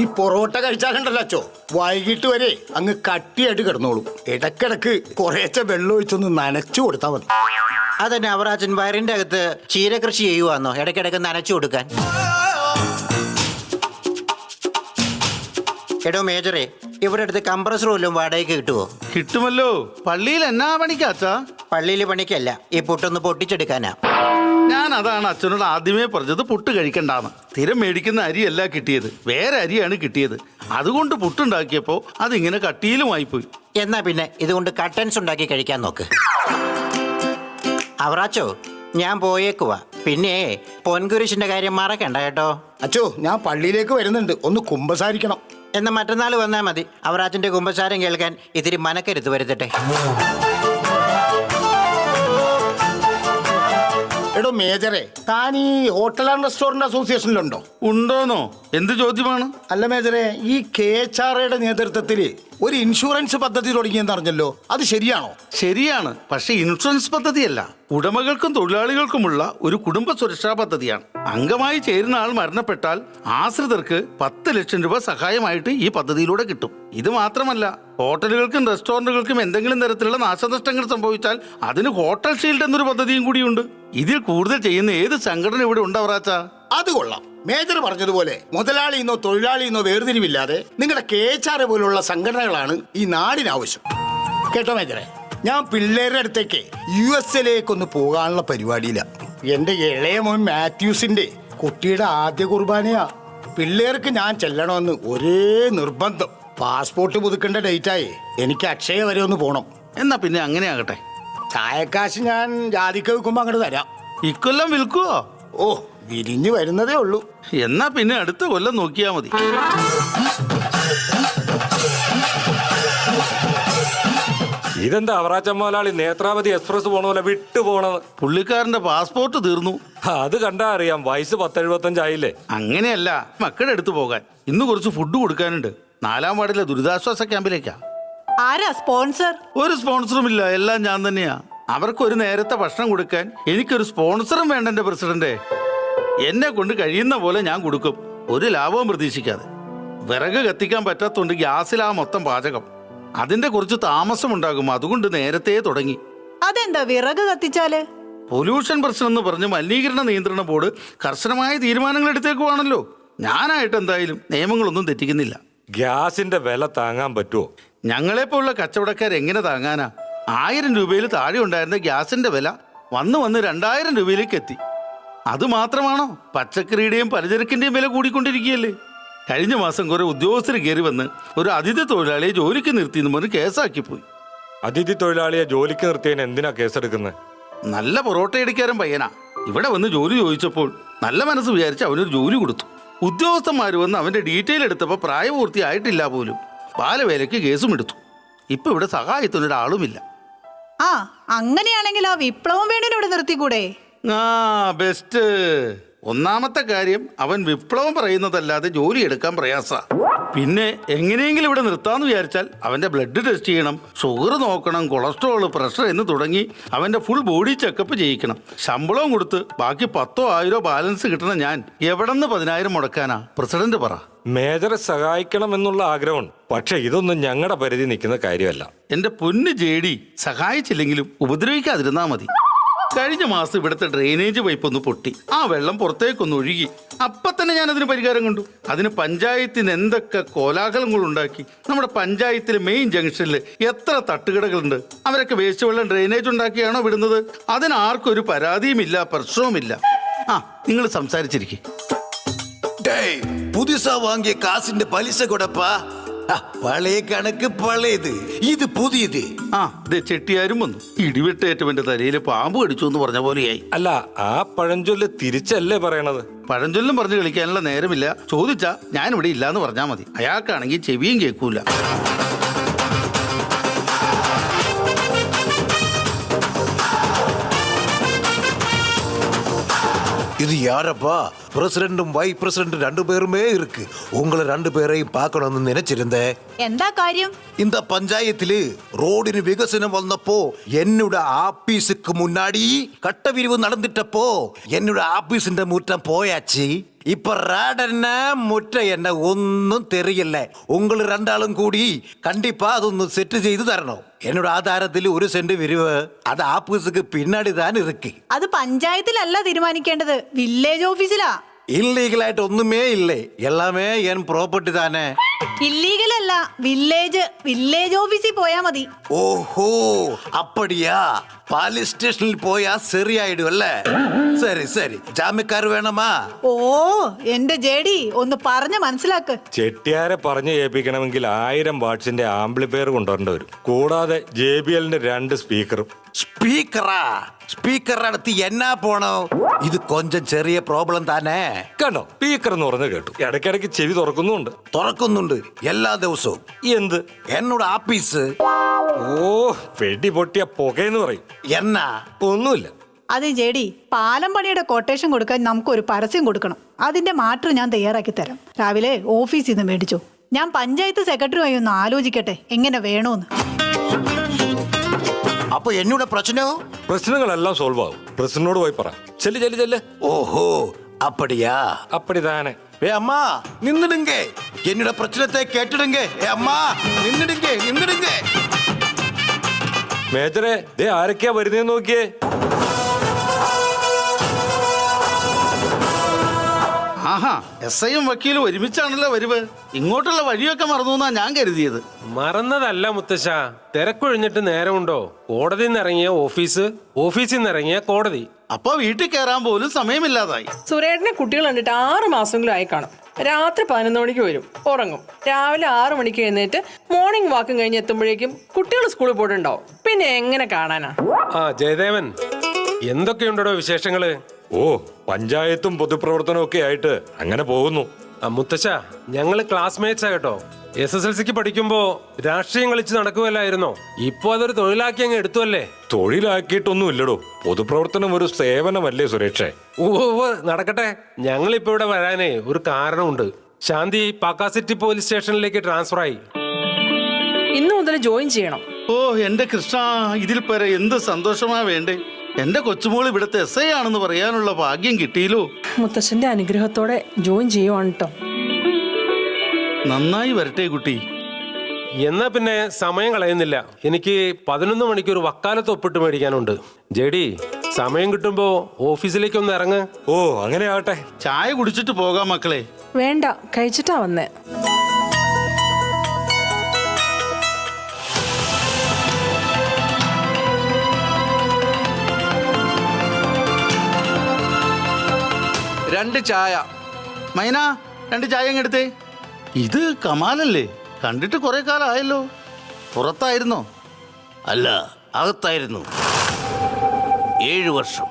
ഈ പൊറോട്ട കഴിച്ചാലുണ്ടല്ലോ അച്ചോ, വൈകിട്ട് വരെ അങ്ങ് കട്ടിയായിട്ട് കിടന്നോളും. ഇടക്കിടക്ക് കുറേശ്ശെ വെള്ളം ഒഴിച്ചൊന്ന് നനച്ചു കൊടുത്താൽ മതി. അതന്നെ അവറാച്ചൻ വയറിന്റെ അകത്ത് ചീരകൃഷി ചെയ്യുവാന്നോ ഇടയ്ക്കിടയ്ക്ക് നനച്ചു കൊടുക്കാൻ? എടോ മേജറെ, ഇവിടെ അടുത്ത് കംപ്രസർ വല്ലതും വാടകയ്ക്ക് കിട്ടുമോ? കിട്ടുമല്ലോ. പള്ളിയിൽ എന്നാ പണിക്കാച്ചാ? പള്ളിയിൽ പണിക്കല്ല, ഈ പുട്ടൊന്ന് പൊട്ടിച്ചെടുക്കാനാ. ഞാൻ അതാണ് അച്ഛനോട് ആദ്യമേ പറഞ്ഞത് പുട്ട് കഴിക്കണ്ടാന്ന്. സ്ഥിരം മേടിക്കുന്ന അരിയല്ല കിട്ടിയത്, വേറെ അരിയാണ് കിട്ടിയത്. അതുകൊണ്ട് പുട്ടുണ്ടാക്കിയപ്പോ അതിങ്ങനെ കട്ടിയിലുമായി പോയി. എന്നാ പിന്നെ ഇതുകൊണ്ട് കട്ടൻസ് ഉണ്ടാക്കി കഴിക്കാൻ നോക്ക്. അവറാച്ചോ, ഞാൻ പോയേക്കുവാ. പിന്നെ പൊൻകുരിശിന്റെ കാര്യം മറക്കണ്ട കേട്ടോ. അച്ചോ, ഞാൻ പള്ളിയിലേക്ക് വരുന്നുണ്ട്, ഒന്ന് കുമ്പസാരിക്കണം. എന്നാ മറ്റന്നാൾ വന്നാൽ മതി. അവറാച്ചന്റെ കുമ്പസാരം കേൾക്കാൻ ഇത്തിരി മനക്കരുത്ത് വരുത്തട്ടെ. എടോ മേജറെ, താൻ ഈ ഹോട്ടൽ ആൻഡ് റെസ്റ്റോറന്റ് അസോസിയേഷനിലുണ്ടോ? ഉണ്ടോന്നോ? എന്ത് ചോദ്യമാണ്? അല്ല മേജറെ, ഈ KHRAയുടെ നേതൃത്വത്തിൽ ഒരു ഇൻഷുറൻസ് പദ്ധതി തുടങ്ങിയെന്ന് അറിഞ്ഞല്ലോ, അത് ശരിയാണോ? ശരിയാണ്, പക്ഷെ ഇൻഷുറൻസ് പദ്ധതിയല്ല, ഉടമകൾക്കും തൊഴിലാളികൾക്കുമുള്ള ഒരു കുടുംബ സുരക്ഷാ പദ്ധതിയാണ്. അംഗമായി ചേരുന്ന ആൾ മരണപ്പെട്ടാൽ ആശ്രിതർക്ക് 10 ലക്ഷം രൂപ സഹായമായിട്ട് ഈ പദ്ധതിയിലൂടെ കിട്ടും. ഇത് മാത്രമല്ല, ഹോട്ടലുകൾക്കും റെസ്റ്റോറന്റുകൾക്കും എന്തെങ്കിലും തരത്തിലുള്ള നാശനഷ്ടങ്ങൾ സംഭവിച്ചാൽ അതിന് ഹോട്ടൽ ഷീൽഡ് എന്നൊരു പദ്ധതിയും കൂടിയുണ്ട്. ഇതിൽ കൂടുതൽ ചെയ്യുന്ന ഏത് സംഘടന ഇവിടെ ഉണ്ടാവറാച്ചാ? അത് കൊള്ളാം. മേജർ പറഞ്ഞതുപോലെ മുതലാളിന്നോ തൊഴിലാളിന്നോ വേർതിരിവില്ലാതെ നിങ്ങളുടെ KHRA പോലുള്ള സംഘടനകളാണ് ഈ നാടിന് ആവശ്യം. കേട്ടോ മേജറെ, ഞാൻ പിള്ളേരുടെ അടുത്തേക്ക് USA പോകാനുള്ള പരിപാടിയില്ല. എൻ്റെ ഇളയ മോൻ മാത്യൂസിന്റെ കുട്ടിയുടെ ആദ്യ കുർബാനയാ. പിള്ളേർക്ക് ഞാൻ ചെല്ലണമെന്ന് ഒരേ നിർബന്ധം. പാസ്പോർട്ട് പുതുക്കേണ്ട ഡേറ്റായി എനിക്ക് അക്ഷയ വരെ ഒന്ന് പോണം. എന്നാ പിന്നെ അങ്ങനെ ആകട്ടെ. ചായക്കാശ് ഞാൻ ജാതിക്ക വെക്കുമ്പോ അങ്ങോട്ട് തരാം. ഇക്കൊല്ലം വിൽക്കുവോ? ഓ, വിരിഞ്ഞു വരുന്നതേ ഉള്ളൂ. എന്നാ പിന്നെ അടുത്ത കൊല്ലം നോക്കിയാ മതി. ഇതെന്താ അവറാച്ചൻ മുതലാളി നേത്രാവതി എക്സ്പ്രസ് പോണ പോലെ വിട്ടു പോണത്? പുള്ളിക്കാരന്റെ പാസ്പോർട്ട് തീർന്നു. അത് കണ്ടാ അറിയാം, വയസ്സ് 10-75 ആയില്ലേ. അങ്ങനെയല്ല, മക്കളുടെ അടുത്ത് പോകാൻ. ഇന്ന് കുറച്ച് ഫുഡ് കൊടുക്കാനുണ്ട്. 4-ാം വാർഡിലെ ദുരിതാശ്വാസ ക്യാമ്പിലേക്കാ. ആരാ സ്പോൺസർ? ഒരു സ്പോൺസറും ഇല്ല, എല്ലാം ഞാൻ തന്നെയാ. അവർക്ക് ഒരു നേരത്തെ ഭക്ഷണം കൊടുക്കാൻ എനിക്കൊരു സ്പോൺസറും വേണ്ട എൻ്റെ പ്രസിഡന്റ്. എന്നെ കൊണ്ട് കഴിയുന്ന പോലെ ഞാൻ കൊടുക്കും, ഒരു ലാഭവും പ്രതീക്ഷിക്കാതെ. വിറക് കത്തിക്കാൻ പറ്റാത്തതുകൊണ്ട് ഗ്യാസിലാ മൊത്തം പാചകം. അതിന്റെ കുറച്ച് താമസമുണ്ടാകും, അതുകൊണ്ട് നേരത്തെ തുടങ്ങി. അതെന്താ വിറക് കത്തിച്ചാല്? പൊല്യൂഷൻ പ്രശ്നം എന്ന് പറഞ്ഞ് മലിനീകരണ നിയന്ത്രണ ബോർഡ് കർശനമായ തീരുമാനങ്ങൾ എടുത്തേക്കുവാണല്ലോ. ഞാനായിട്ട് എന്തായാലും നിയമങ്ങളൊന്നും തെറ്റിക്കുന്നില്ല. ഗ്യാസിന്റെ വില താങ്ങാൻ പറ്റുമോ? ഞങ്ങളെപ്പോലുള്ള കച്ചവടക്കാർ എങ്ങനെ താങ്ങാനാ? 1000 രൂപയിൽ താഴെ ഉണ്ടായിരുന്ന ഗ്യാസിന്റെ വില വന്ന് 2000 രൂപയിലേക്ക് എത്തി. അതുമാത്രമാണോ? പച്ചക്കറിയുടെയും പലചരക്കിന്റെയും വില കൂടിക്കൊണ്ടിരിക്കുകയല്ലേ. കഴിഞ്ഞ മാസം കുറെ ഉദ്യോഗസ്ഥർ കയറി വന്ന് ഒരു അതിഥി തൊഴിലാളിയെ ജോലിക്ക് നിർത്തിയെന്ന് പറഞ്ഞ് കേസാക്കിപ്പോയി. അതിഥി തൊഴിലാളിയെ ജോലിക്ക് നിർത്തിയതിന് എന്തിനാ കേസെടുക്കുന്നത്? നല്ല പൊറോട്ടയടിക്കാരൻ പയ്യനാ. ഇവിടെ വന്ന് ജോലി ചോദിച്ചപ്പോൾ നല്ല മനസ്സ് വിചാരിച്ച് അവനൊരു ജോലി കൊടുത്തു. ഉദ്യോഗസ്ഥന്മാർ വന്ന് അവന്റെ ഡീറ്റെയിൽ എടുത്തപ്പോൾ പ്രായപൂർത്തിയായിട്ടില്ല പോലും. ബാലവേലയ്ക്ക് കേസും എടുത്തു. ഇപ്പൊ ഇവിടെ സഹായത്തിനൊരാളുമില്ല. ആ അങ്ങനെയാണെങ്കിൽ ആ വിപ്ലവം വേണനോട് നിർത്തിക്കൂടെ? ബെസ്റ്റ്. ഒന്നാമത്തെ കാര്യം, അവൻ വിപ്ലവം പറയുന്നതല്ലാതെ ജോലി എടുക്കാൻ പ്രയാസ. പിന്നെ എങ്ങനെയെങ്കിലും ഇവിടെ നിർത്താന്ന് വിചാരിച്ചാൽ അവന്റെ ബ്ലഡ് ടെസ്റ്റ് ചെയ്യണം, ഷുഗർ നോക്കണം, കൊളസ്ട്രോൾ, പ്രഷർ എന്ന് തുടങ്ങി അവന്റെ ഫുൾ ബോഡി ചെക്കപ്പ് ചെയ്യിക്കണം. ശമ്പളവും കൊടുത്ത് ബാക്കി 10,000 ബാലൻസ് കിട്ടണം. ഞാൻ എവിടെന്ന് 10,000 മുടക്കാനാ? പ്രസിഡന്റ് പറ. മേജറെ സഹായിക്കണം എന്നുള്ള ആഗ്രഹമുണ്ട്, പക്ഷെ ഇതൊന്നും ഞങ്ങളുടെ പരിധി നിൽക്കുന്ന കാര്യമല്ല. എന്റെ പൊന്ന് ജേഡി, സഹായിച്ചില്ലെങ്കിലും ഉപദ്രവിക്കാതിരുന്നാ മതി. കഴിഞ്ഞ മാസം ഇവിടുത്തെ ഡ്രെയിനേജ് പൈപ്പ് ഒന്ന് പൊട്ടി, ആ വെള്ളം പുറത്തേക്കൊന്ന് ഒഴുകി. അപ്പൊ തന്നെ ഞാൻ അതിന് പരിഹാരം കണ്ടു. അതിന് പഞ്ചായത്തിന് എന്തൊക്കെ കോലാഹലങ്ങൾ ഉണ്ടാക്കി. നമ്മുടെ പഞ്ചായത്തിലെ മെയിൻ ജംഗ്ഷനിൽ എത്ര തട്ടുകടകളുണ്ട്. അവരൊക്കെ വേസ്റ്റ് വെള്ളം ഡ്രെയിനേജ് ഉണ്ടാക്കിയാണോ വിടുന്നത്? അതിന് ആർക്കൊരു പരാതിയുമില്ല, പ്രശ്നവുമില്ല. ആ, നിങ്ങൾ സംസാരിച്ചിരിക്കെ. പുതുസാ വാങ്ങിയ കാസിന്റെ പലിശ കൊടുപ്പാ. പഴയ കണക്ക് പഴയത്, ഇത് പുതിയത്. ദേ ചെട്ടിയാരും വന്നു. ഇടിവെട്ടേറ്റവന്റെ തലയിൽ പാമ്പ് കടിച്ചു എന്ന് പറഞ്ഞ പോലെയായി. അല്ല, ആ പഴഞ്ചൊല്ല് തിരിച്ചല്ലേ പറയണത്? പഴഞ്ചൊല്ലും പറഞ്ഞ് കളിക്കാനുള്ള നേരമില്ല. ചോദിച്ചാ ഞാനിവിടെ ഇല്ലാന്ന് പറഞ്ഞാൽ മതി. അയാൾക്കാണെങ്കിൽ ചെവിയും കേൾക്കൂല. இது யாரப்பா? பிரசிடண்டும் வைஸ் பிரசிடண்ட் 2 பேருமே இருக்கு. உங்களை 2 பேரையும் பார்க்கணும்னு நினைச்சிருந்தேன். എന്താ കാര്യം? இந்த பஞ்சாயத்திല് ரோடிന് വികസനം വന്നപ്പോ എന്നോട് ആഫീസുക്ക് മുന്നാടി കട്ടവിരിവ് നടന്നിട്ടപ്പോ എന്നോട് ആഫീസിന്റെ മുറ്റം പോയാച്ച്. இப்ப ராடன்ன முட்டை என்ன ஒன்னும் தெரியல. உங்களை 2 ஆளும் கூடி கண்டிப்பா അതൊന്ന് സെറ്റ് ചെയ്തു തരണം. എന്നോട് ആധാരത്തിൽ 1 സെന്റ് വിരിവ് അത് ആഫീസുക്ക് പിന്നാടി താൻ ഇருக்கு. അത് പഞ്ചായത്തിലല്ല തീരുമാനിക്കേണ്ടത്, വില്ലേജ് ഓഫീസിലാ. ഇല്ലീഗലായിട്ട് ഒന്നുമേ ഇല്ലേ, എല്ലാമേ എൻ പ്രോപ്പർട്ടി താനേ. ഇല്ലീഗൽ അല്ല, വില്ലേജ് ഓഫീസിൽ പോയാ മതി. ഓഹോ, അപ്പടിയാ. പോലീസ് സ്റ്റേഷനിൽ പോയാ ശരിയായിടും അല്ലേ? ശരി ശരി. ജാമ്യക്കാർ വേണമാ? ഓ എന്റെ ജേഡി, ഒന്ന് പറഞ്ഞ് മനസ്സിലാക്ക്. ചെട്ടിയാരെ പറഞ്ഞു കേൾപ്പിക്കണമെങ്കിൽ 1000 വാട്ട്സിന്റെ ആംപ്ലിഫയർ കൊണ്ടുവരേണ്ടി വരും. കൂടാതെ JBLന്റെ 2 സ്പീക്കറും. സ്പീക്കറാ? സ്പീക്കർ അടുത്ത് എന്നാ പോണോ? ഇത് കൊഞ്ചം ചെറിയ പ്രോബ്ലം താനേ. കണ്ടോ, സ്പീക്കർ എന്ന് പറഞ്ഞ് കേട്ടു. ഇടയ്ക്കിടയ്ക്ക് ചെവി തുറക്കുന്നുണ്ട് എല്ലാ ദിവസവും. എന്ത്? എന്നോട് ആഫീസ്. ഓ, വെടി പൊട്ടിയ പുകയെന്ന് പറയും. എന്നാ? ഒന്നുമില്ല. അതെ ജേഡി, പാലം പണിയുടെ കൊട്ടേഷൻ കൊടുക്കാൻ നമുക്കൊരു പരസ്യം കൊടുക്കണം. അതിന്റെ മാറ്റർ ഞാൻ തയ്യാറാക്കി തരാം. രാവിലെ ഓഫീസിൽ നിന്ന് മേടിച്ചു. ഞാൻ പഞ്ചായത്ത് സെക്രട്ടറിയുമായി ഒന്ന് ആലോചിക്കട്ടെ എങ്ങനെ വേണോന്ന്. അപ്പൊ എന്നോട് പ്രശ്നങ്ങളെല്ലാം സോൾവ് ആവും. പ്രസിഡന്റിനോട് പോയി പറ. ചെല്ല്. ഓഹോ, അപ്പടിയാ? അപ്പടി താനെ. അമ്മാ നിന്നിടുങ്ക, എന്നോട് പ്രശ്നത്തെ കേട്ടിടുങ്ക. അമ്മാ നിന്നിടുങ്ക. മേജറെ, ദേ ആരൊക്കെയാ വരുന്നേന്ന് നോക്കിയേ. ആഹാ, SIയും വക്കീലും ഒരുമിച്ചാണല്ലോ വരിവ്. ഇങ്ങോട്ടുള്ള വഴിയൊക്കെ മറന്നു എന്നാ ഞാൻ കരുതിയത്. മറന്നതല്ല മുത്തശ്ശ, തിരക്കൊഴിഞ്ഞിട്ട് നേരമുണ്ടോ? കോടതിയിൽ നിന്ന് ഇറങ്ങിയ ഓഫീസിൽ നിന്ന് ഇറങ്ങിയ കോടതി. അപ്പൊ വീട്ടിൽ കയറാൻ പോലും സമയമില്ലാതായി. സുരേട്ടനെ കുട്ടികൾ കണ്ടിട്ട് 6 മാസമെങ്കിലും ആയി കാണും. രാത്രി 11 മണിക്ക് വരും, ഉറങ്ങും. രാവിലെ 6 മണിക്ക് എഴുന്നേറ്റ് മോർണിംഗ് വാക്കും കഴിഞ്ഞ് എത്തുമ്പോഴേക്കും കുട്ടികൾ സ്കൂളിൽ പോയിട്ടുണ്ടാവും. പിന്നെ എങ്ങനെ കാണാനാ? ആ ജയദേവൻ, എന്തൊക്കെയുണ്ടോ വിശേഷങ്ങള്? ഓ, പഞ്ചായത്തും പൊതുപ്രവർത്തനവും ഒക്കെ ആയിട്ട് അങ്ങനെ പോകുന്നു. മുത്തശ്ശ, ഞങ്ങള് ക്ലാസ്മേറ്റ്സാ കേട്ടോ. SSLCക്ക് പഠിക്കുമ്പോ രാഷ്ട്രീയം കളിച്ച് നടക്കുമല്ലായിരുന്നോ? ഇപ്പൊ അതൊരു തൊഴിലാക്കി അങ്ങ് എടുത്തുവല്ലേ? തൊഴിലാക്കിയിട്ടൊന്നും ഇല്ലടോ. പൊതുപ്രവർത്തനം ഒരു സേവനമല്ലേ സുരേഷേ? ഓ നടക്കട്ടെ. ഞങ്ങളിപ്പോ ഇവിടെ വരാനേ ഒരു കാരണമുണ്ട്. ശാന്തി പാക്കാ സിറ്റി പോലീസ് സ്റ്റേഷനിലേക്ക് ട്രാൻസ്ഫർ ആയി. ഇന്നു മുതൽ ജോയിൻ ചെയ്യണം. ഓ എന്റെ കൃഷ്ണ, ഇതിൽ പേരെ എന്ത് സന്തോഷമാ വേണ്ടേ. എന്റെ കൊച്ചുമോൾ ഇവിടുത്തെ SI ആണെന്ന് പറയാനുള്ള ഭാഗ്യം കിട്ടിയല്ലോ. മുത്തശ്ശന്റെ അനുഗ്രഹത്തോടെ ജോയിൻ ചെയ്യുവാണ് കേട്ടോ. നന്നായി വരട്ടെ കുട്ടി. എന്നാ പിന്നെ സമയം കളയുന്നില്ല. എനിക്ക് 11 മണിക്ക് ഒരു വക്കാലത്ത് ഒപ്പിട്ട് മേടിക്കാനുണ്ട്. ജെഡി, സമയം കിട്ടുമ്പോ ഓഫീസിലേക്ക് ഒന്ന് ഇറങ്ങ്. ഓ അങ്ങനെ ആവട്ടെ. ചായ കുടിച്ചിട്ട് പോകാം മക്കളെ. വേണ്ട, കഴിച്ചിട്ടാ വന്നേ. രണ്ട് ചായ. മൈന, 2 ചായ അങ്ങ് എടുത്തേ. ഇത് കമാലല്ലേ? കണ്ടിട്ട് കുറെ കാലം ആയല്ലോ. പുറത്തായിരുന്നോ? അല്ല, അകത്തായിരുന്നു. 7 വർഷം.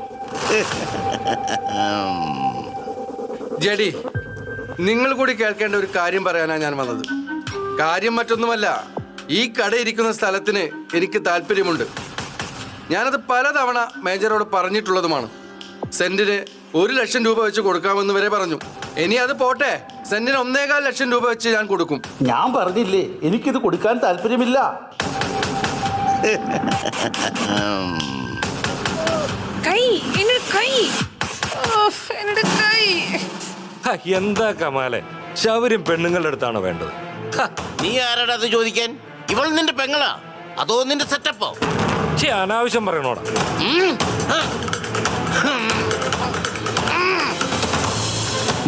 ജഡി, നിങ്ങൾ കൂടി കേൾക്കേണ്ട ഒരു കാര്യം പറയാനാണ് ഞാൻ വന്നത്. കാര്യം മറ്റൊന്നുമല്ല, ഈ കട ഇരിക്കുന്ന സ്ഥലത്തിന് എനിക്ക് താല്പര്യമുണ്ട്. ഞാനത് പലതവണ മേജറോട് പറഞ്ഞിട്ടുള്ളതുമാണ്. സെന്റിന് 1 ലക്ഷം രൂപ വെച്ച് കൊടുക്കാമെന്ന് വരെ പറഞ്ഞു. ഇനി അത് പോട്ടെ, സെന്റിന് 1.25 ലക്ഷം രൂപ വെച്ച് ഞാൻ കൊടുക്കും. ഞാൻ പറഞ്ഞില്ലേ എനിക്കിത് കൊടുക്കാൻ താല്പര്യമില്ല. കൈ, എന്നോട് കൈ. ഓഫ്, എന്നോട് കൈ. ഹ, എന്താ കമാലെ, ശൗര്യം പെണ്ണുങ്ങളുടെ അടുത്താണോ വേണ്ടത്? നീ ആരാടാ അത് ചോദിക്കാൻ? ഇവൾ നിന്റെ പെങ്ങളാ അതോ നിന്റെ സെറ്റപ്പോ? അനാവശ്യം പറയണോടാ.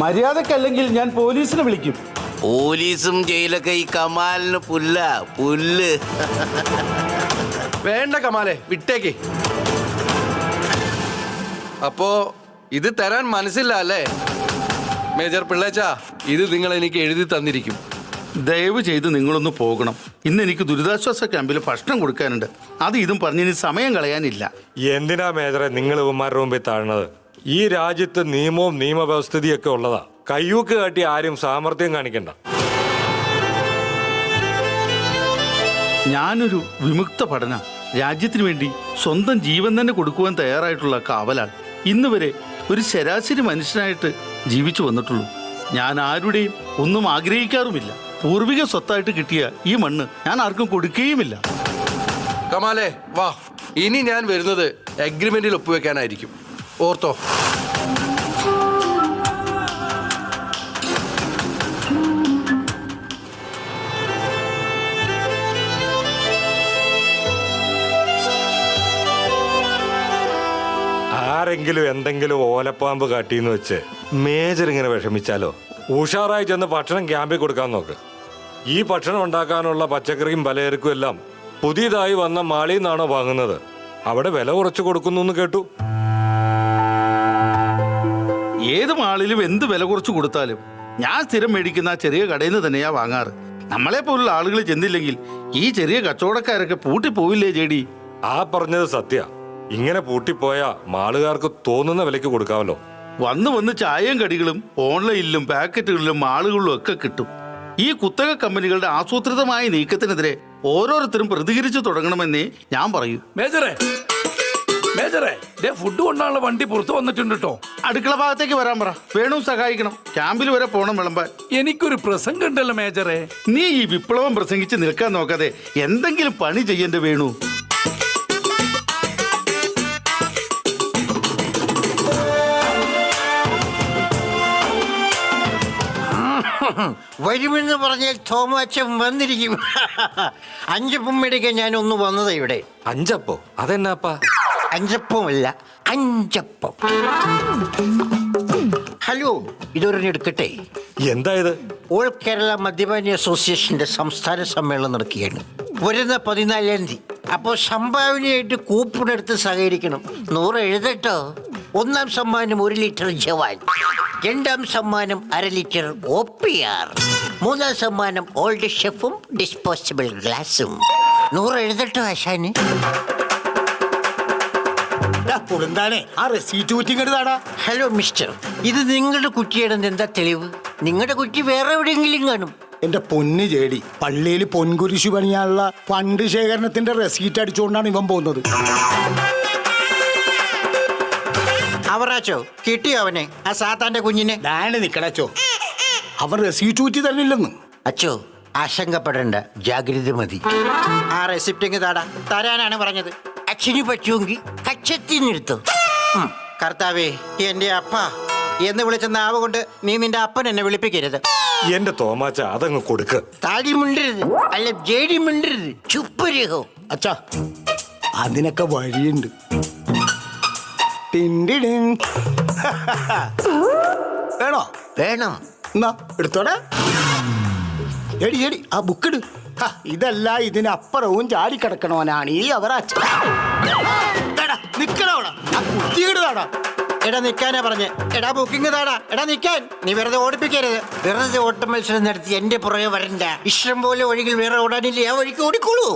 മര്യാദക്കല്ലെങ്കിൽ ഞാൻ പോലീസിനെ വിളിക്കും. പോലീസും ജയിലൊക്കെ ഈ കമാലിന് പുല്ല്. വേണ്ട കമാലെ, വിട്ടേക്ക്. അപ്പോ ഇത് തരാൻ മനസ്സില്ല അല്ലേ? മേജർ പിള്ളേച്ച, ഇത് നിങ്ങൾ എനിക്ക് എഴുതി തന്നിരിക്കും. ദയവ് ചെയ്ത് നിങ്ങളൊന്ന് പോകണം. ഇന്ന് എനിക്ക് ദുരിതാശ്വാസ ക്യാമ്പിൽ ഭക്ഷണം കൊടുക്കാനുണ്ട്. അത് ഇതും പറഞ്ഞ് ഇനി സമയം കളയാനില്ല. എന്തിനാ മേജറെ നിങ്ങൾ ഇവന്മാരുടെ മുമ്പിൽ താഴ്ന്നത്? ഈ രാജ്യത്ത് നിയമവും നിയമവ്യവസ്ഥിതിയൊക്കെ ഉള്ളതാ. കയ്യൂക്ക് കാട്ടി ആരും സാമർത്ഥ്യം കാണിക്കണ്ട. ഞാനൊരു വിമുക്ത പഠന രാജ്യത്തിന് വേണ്ടി സ്വന്തം ജീവൻ തന്നെ കൊടുക്കുവാൻ തയ്യാറായിട്ടുള്ള കാവലാണ്. ഇന്ന് വരെ ഒരു ശരാശരി മനുഷ്യനായിട്ട് ജീവിച്ചു വന്നിട്ടുള്ളൂ. ഞാൻ ആരുടെയും ഒന്നും ആഗ്രഹിക്കാറുമില്ല. പൂർവിക സ്വത്തായിട്ട് കിട്ടിയ ഈ മണ്ണ് ഞാൻ ആർക്കും കൊടുക്കുകയുമില്ല. കമാലെ വാ, ഇനി ഞാൻ വരുന്നത് അഗ്രിമെന്റിൽ ഒപ്പുവെക്കാനായിരിക്കും. ഓർത്തോ. ആരെങ്കിലും എന്തെങ്കിലും ഓലപ്പാമ്പ് കാട്ടിന്ന് വെച്ച് മേജർ ഇങ്ങനെ വിഷമിച്ചാലോ? ഉഷാറായി ചെന്ന് ഭക്ഷണം ക്യാമ്പിൽ കൊടുക്കാൻ നോക്ക്. ഈ ഭക്ഷണം ഉണ്ടാക്കാനുള്ള പച്ചക്കറിയും പലചരക്കും എല്ലാം പുതിയതായി വന്ന മാളിൽ നിന്നാണോ വാങ്ങുന്നത്? അവിടെ വില കുറച്ച് കൊടുക്കുന്നു എന്ന് കേട്ടു. ഏത് മാളിലും എന്ത് വില കുറച്ച് കൊടുത്താലും ഞാൻ സ്ഥിരം മേടിക്കുന്ന ആ ചെറിയ കടയിൽ നിന്ന് തന്നെയാ വാങ്ങാറ്. നമ്മളെ പോലുള്ള ആളുകൾ ചെന്നില്ലെങ്കിൽ ഈ ചെറിയ കച്ചവടക്കാരൊക്കെ പൂട്ടിപ്പോവില്ലേ ജെഡി? ആ പറഞ്ഞത് സത്യ. ഇങ്ങനെ പൂട്ടിപ്പോയാ മാളുകാർക്ക് തോന്നുന്ന വിലയ്ക്ക് കൊടുക്കാമല്ലോ. വന്ന് ചായയും കടികളും ഓൺലൈനിലും പാക്കറ്റുകളിലും മാളുകളിലും ഒക്കെ കിട്ടും. ഈ കുത്തക കമ്പനികളുടെ ആസൂത്രിതമായ നീക്കത്തിനെതിരെ ഓരോരുത്തരും പ്രതികരിച്ചു തുടങ്ങണമെന്നേ ഞാൻ പറയൂ. മേജറെ, ഫുഡ് കൊണ്ടാണുള്ള വണ്ടി പുറത്തു വന്നിട്ടുണ്ട് കേട്ടോ. അടുക്കള ഭാഗത്തേക്ക് വരാൻ പറ. വേണു സഹായിക്കണം. ക്യാമ്പിൽ വരെ പോണം വിളമ്പാൻ. എനിക്കൊരു പ്രസംഗം ഉണ്ടല്ലോ മേജറെ. നീ ഈ വിപ്ലവം പ്രസംഗിച്ച് നിൽക്കാൻ നോക്കാതെ എന്തെങ്കിലും പണി ചെയ്യേണ്ട വേണു. വരുമെന്ന് പറഞ്ഞാൽ തോമാച്ചൻ വന്നിരിക്കും. 5 അപ്പം മേടിക്കാൻ ഞാൻ ഒന്ന് വന്നത് ഇവിടെ. 5 അപ്പോ? അതെന്നാപ്പാ? 5 അപ്പമല്ല, 5 അപ്പം. ഹലോ, ഇതൊരെണ്ണം എടുക്കട്ടെ. എന്താ ഇത്? ഓൾ കേരള മദ്യപാനി അസോസിയേഷന്റെ സംസ്ഥാന സമ്മേളനം നടക്കുകയാണ്. വരുന്ന 14-ാം തീയതി. അപ്പോൾ സംഭാവനയായിട്ട് കൂപ്പൺ എടുത്ത് സഹകരിക്കണം. 100 എഴുതട്ടോ. 1-ാം സമ്മാനം 1 ലിറ്റർ ജവാൻ, 2-ാം സമ്മാനം 1/2 ലിറ്റർ OPR, 3-ാം സമ്മാനം ഓൾഡ് ഷെഫും ഡിസ്പോസിബിൾ ഗ്ലാസും. 100 എഴുതട്ടോ ആശാന്. കൊടുന്താനെ ആ റെസീറ്റ് കുറ്റിങ്ങെടുത്താടാ. ഹലോ മിസ്റ്റർ, ഇത് നിങ്ങളുടെ കുറ്റിയാണെന്ന് എന്താ തെളിവ്? നിങ്ങളുടെ കുറ്റി വേറെ എവിടെയെങ്കിലും കാണും. എന്റെ പൊന്ന് ചേടി, പള്ളിയിൽ പൊൻകുരിശു പണിയാനുള്ള ഫണ്ട് ശേഖരണത്തിന്റെ റെസീറ്റ് അടിച്ചുകൊണ്ടാണ് ഇവൻ പോകുന്നത്. അവറാച്ചോ, കിട്ടിയോ അവനെ, ആ സാത്താന്റെ കുഞ്ഞിനെ? ഞാന് നിക്കടച്ചോ. അവൻ റെസീറ്റ് ഊറ്റി തരണില്ലെന്ന്. അച്ചോ ആശങ്കപ്പെടേണ്ട, ജാഗ്രത മതി. ആ റെസിപ്റ്റ് ഇങ്ങ് തരാനാണ് പറഞ്ഞത്. അച്ഛന് പറ്റുമെങ്കിൽ കച്ചത്തി നിർത്തും. കർത്താവേ, എന്റെ അപ്പ എന്ന് വിളിച്ച നാവ് കൊണ്ട് നീ നിന്റെ അപ്പൻ എന്നെ വിളിപ്പിക്കരുത്. എന്റെ തോമാച്ച അതങ്ങ് കൊടുക്ക്. താടി മിണ്ടരുത്, അല്ല ജേടി മിണ്ടരുത്, ചുപ്പുരഹോ. അച്ഛാ അതിനൊക്കെ വഴിയുണ്ട്. ടിൻഡിടിൻ. വേണോ? വേണം. എന്നാ എടുത്തോടെ. എടി എടി ആ ബുക്ക് ഇട്. ഇതല്ല ഇതിനപ്പുറവും ചാടിക്കിടക്കണവനാണ് ഈ അവറാച്ചൻ. നിക്കണോടാ, ആ കുത്തിയിടുതാടാ. എടാ നിക്കാനാ പറഞ്ഞേ. എടാ ബുക്കിംഗ് താടാ. എടാ നിക്കാൻ. നീ വെറുതെ ഓടിപ്പിക്കരുത്. വെറുതെ ഓട്ട മത്സരം നടത്തി എന്റെ പുറകെ വരണ്ട. ഇഷ്ടം പോലെ വഴികൾ വേറെ ഓടാനില്ലേ, ആ വഴിക്ക് ഓടിക്കോളൂ.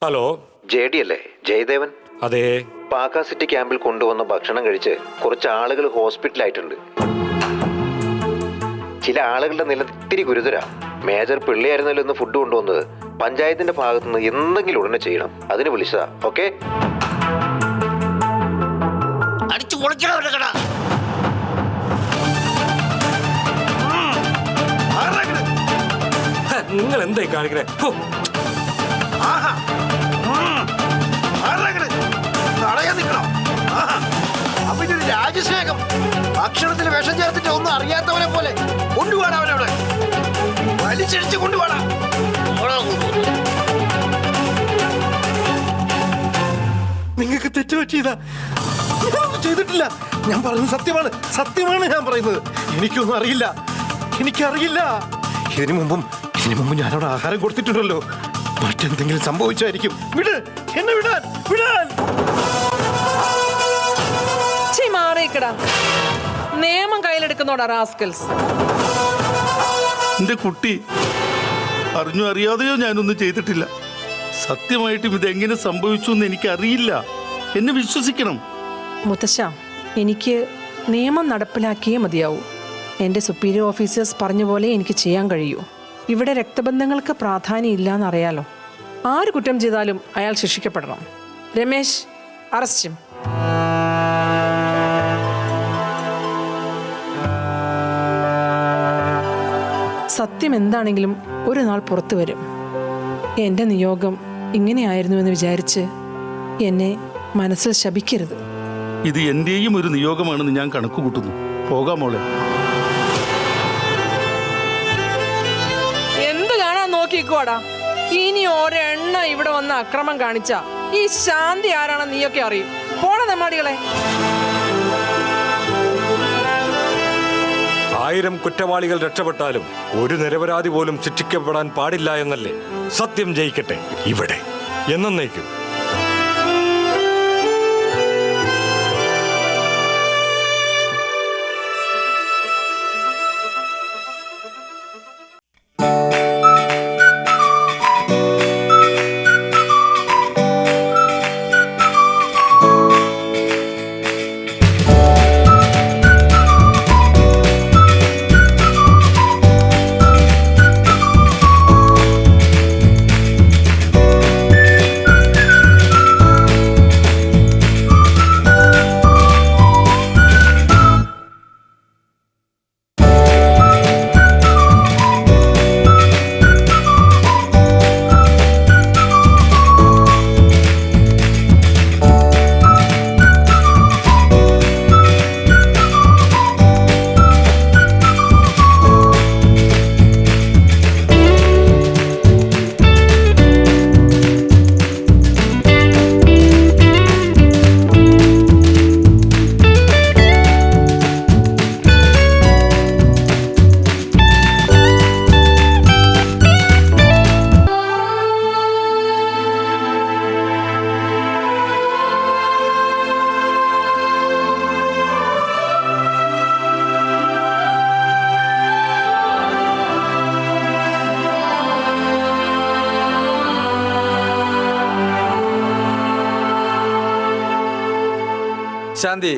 ഹലോ, JD അല്ലേ? ജയദേവൻ. അതെ. പാക്ക സിറ്റി ക്യാമ്പിൽ കൊണ്ടുവന്ന ഭക്ഷണം കഴിച്ച് കുറച്ച് ആളുകൾ ഹോസ്പിറ്റലായിട്ടുണ്ട്. ചില ആളുകളുടെ നില ഇത്തിരി ഗുരുതര. മേജർ പിള്ളയായിരുന്നല്ലോ ഇന്ന് ഫുഡ് കൊണ്ടുവന്നത്. പഞ്ചായത്തിന്റെ ഭാഗത്തുനിന്ന് എന്തെങ്കിലും ഉടനെ ചെയ്യണം. അതിന് വിളിച്ചതാ. ഓക്കെ? അടിച്ചു പൊളിക്കണ നിങ്ങൾ എന്തായി കാണിക്കണേ? രാജസ്നേഹം ഭക്ഷണത്തിൽ വിഷം ചേർത്തിട്ട് ഒന്നും അറിയാത്തവനെ പോലെ കൊണ്ടുപോകാൻ അവനവിടെ വലിച്ചടിച്ച് കൊണ്ടുപോകാം. നിങ്ങൾക്ക് തെറ്റുപറ്റിയതാ. ചെയ്തിട്ടില്ല. ഞാൻ പറയുന്നത് സത്യമാണ്, സത്യമാണ് ഞാൻ പറയുന്നത്. എനിക്കൊന്നും അറിയില്ല, എനിക്കറിയില്ല. ഇതിനു മുമ്പും ഞാനവിടെ ആഹാരം കൊടുത്തിട്ടുണ്ടല്ലോ. മറ്റെന്തെങ്കിലും സംഭവിച്ചായിരിക്കും. വിട് എന്നെ, വിടാൻ വിടാൻ. മാറിക്കടാ, നിയമം കയ്യിലെടുക്കുന്നോടാ റാസ്കൽസ്. എന്റെ കുട്ടി അറിഞ്ഞോ അറിയാതെയോ ഞാനൊന്നും ചെയ്തിട്ടില്ല. സത്യമായിട്ടും ഇതെങ്ങനെ സംഭവിച്ചു എന്ന് എനിക്കറിയില്ല. എന്നെ വിശ്വസിക്കണം. മുത്തശ്ശ, എനിക്ക് നിയമം നടപ്പിലാക്കിയേ മതിയാവൂ. എൻ്റെ സുപ്പീരിയർ ഓഫീസേഴ്സ് പറഞ്ഞ പോലെ എനിക്ക് ചെയ്യാൻ കഴിയൂ. ഇവിടെ രക്തബന്ധങ്ങൾക്ക് പ്രാധാന്യം ഇല്ലാന്നറിയാലോ. ആര് കുറ്റം ചെയ്താലും അയാൾ ശിക്ഷിക്കപ്പെടണം. രമേശ്, അറസ്റ്റ്. സത്യം എന്താണെങ്കിലും ഒരു നാൾ പുറത്തു വരും. എൻ്റെ നിയോഗം ഇങ്ങനെയായിരുന്നുവെന്ന് വിചാരിച്ച് എന്നെ മനസ്സിൽ ശപിക്കരുത്. ഇത് എന്റെയും ഒരു നിയോഗമാണെന്ന് ഞാൻ കണക്ക് കൂട്ടുന്നു. പോകാം മോളെ. എന്ത് കാണാൻ നോക്കിക്കോടാ. ഇനി ഒരെണ്ണ ഇവിടെ വന്ന് അക്രമം കാണിച്ച ഈ ശാന്തി ആരാണെന്ന് നീയൊക്കെ അറിയും. പോടാ നമ്മാടികളെ. 1000 കുറ്റവാളികൾ രക്ഷപ്പെട്ടാലും ഒരു നിരപരാധി പോലും ശിക്ഷിക്കപ്പെടാൻ പാടില്ല എന്നല്ലേ? സത്യം ജയിക്കട്ടെ ഇവിടെ എന്നേക്കും. ശാന്തി,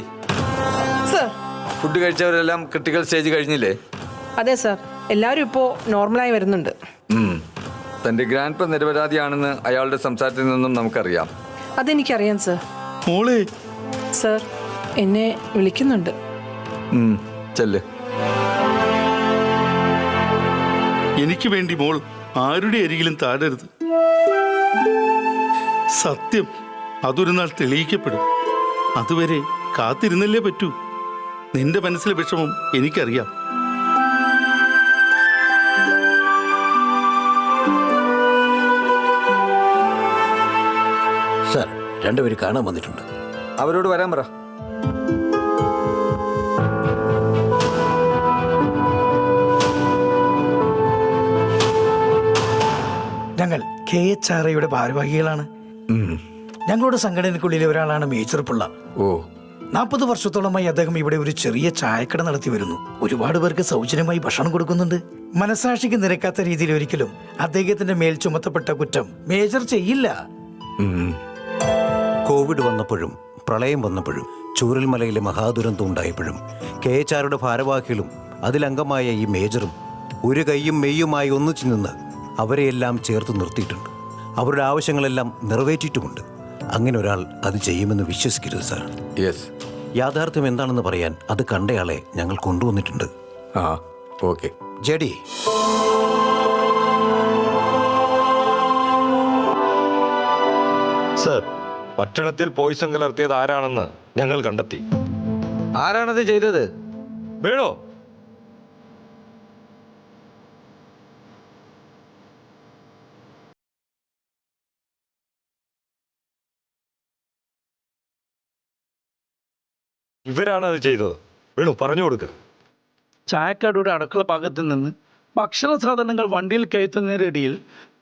സർ. ഫുഡ് കഴിച്ചവരെല്ലാം ക്രിട്ടിക്കൽ സ്റ്റേജ് കഴിഞ്ഞില്ലേ? അതെ സർ, എല്ലാവരും ഇപ്പോൾ നോർമലായി വരുന്നുണ്ട്. തന്റെ ഗ്രാൻഡ് നിരപരാധിയാണെന്ന് അയാളുടെ സംസാരത്തിൽ നിന്നും നമുക്കറിയാം. അതെനിക്കറിയാം സർ. മോളെ. സർ, എന്നെ വിളിക്കുന്നുണ്ട്. ചെല്ല്. എനിക്ക് വേണ്ടി മോൾ ആരുടെ അരികിലും താഴരുത്. സത്യം അതൊരു നാൾ തെളിയിക്കപ്പെടും. അതുവരെ കാത്തിരുന്നല്ലേ പറ്റൂ. നിന്റെ മനസ്സിലെ വിഷമം എനിക്കറിയാം. സാർ, രണ്ടുപേര് കാണാൻ വന്നിട്ടുണ്ട്. അവരോട് വരാൻ പറ. ഞങ്ങൾ KHRയുടെ ഭാരവാഹികളാണ്. ഞങ്ങളുടെ സംഘടനയ്ക്കുള്ളിലെ ഒരാളാണ് മേജർ പിള്ള. ഓ, 40 വർഷത്തോളമായി അദ്ദേഹം ഇവിടെ ഒരു ചെറിയ ചായക്കട നടത്തി വരുന്നു. ഒരുപാട് പേർക്ക് സൗജന്യമായി ഭക്ഷണം കൊടുക്കുന്നുണ്ട്. മനസാക്ഷിക്ക് നിരക്കാത്ത രീതിയിൽ ഒരിക്കലും അദ്ദേഹത്തിന്റെ മേൽ ചുമത്തപ്പെട്ട കുറ്റം മേജർ ചെയ്യില്ല. കോവിഡ് വന്നപ്പോഴും പ്രളയം വന്നപ്പോഴും ചൂരൽമലയിലെ മഹാദുരന്തം ഉണ്ടായപ്പോഴും KHRയുടെ ഭാരവാഹികളും അതിലംഗമായ ഈ മേജറും ഒരു കൈയും മെയ്യുമായി ഒന്നിച്ചു നിന്ന് അവരെയെല്ലാം ചേർത്ത് നിർത്തിയിട്ടുണ്ട്. അവരുടെ ആവശ്യങ്ങളെല്ലാം നിറവേറ്റിയിട്ടുമുണ്ട്. അങ്ങനെ ഒരാൾ അത് ചെയ്യുമെന്ന് വിശ്വസിക്കരുത് സാർ. യെസ്. യാഥാർത്ഥ്യം എന്താണെന്ന് പറയാൻ അത് കണ്ടയാളെ ഞങ്ങൾ കൊണ്ടുവന്നിട്ടുണ്ട്. ആ, ഓക്കെ. ജഡി, സർ, ഭക്ഷണത്തിൽ പോയിസൺ കലർത്തിയത് ആരാണെന്ന് ഞങ്ങൾ കണ്ടെത്തി. ആരാണത് ചെയ്തത്? വേണോ? ഇവരാണ് അത് ചെയ്തത്. വേണു, പറഞ്ഞു കൊടുക്ക്. ചായക്കടയുടെ അടുക്കള ഭാഗത്ത് നിന്ന് ഭക്ഷണ സാധനങ്ങൾ വണ്ടിയിൽ കയറ്റുന്നതിനിടയിൽ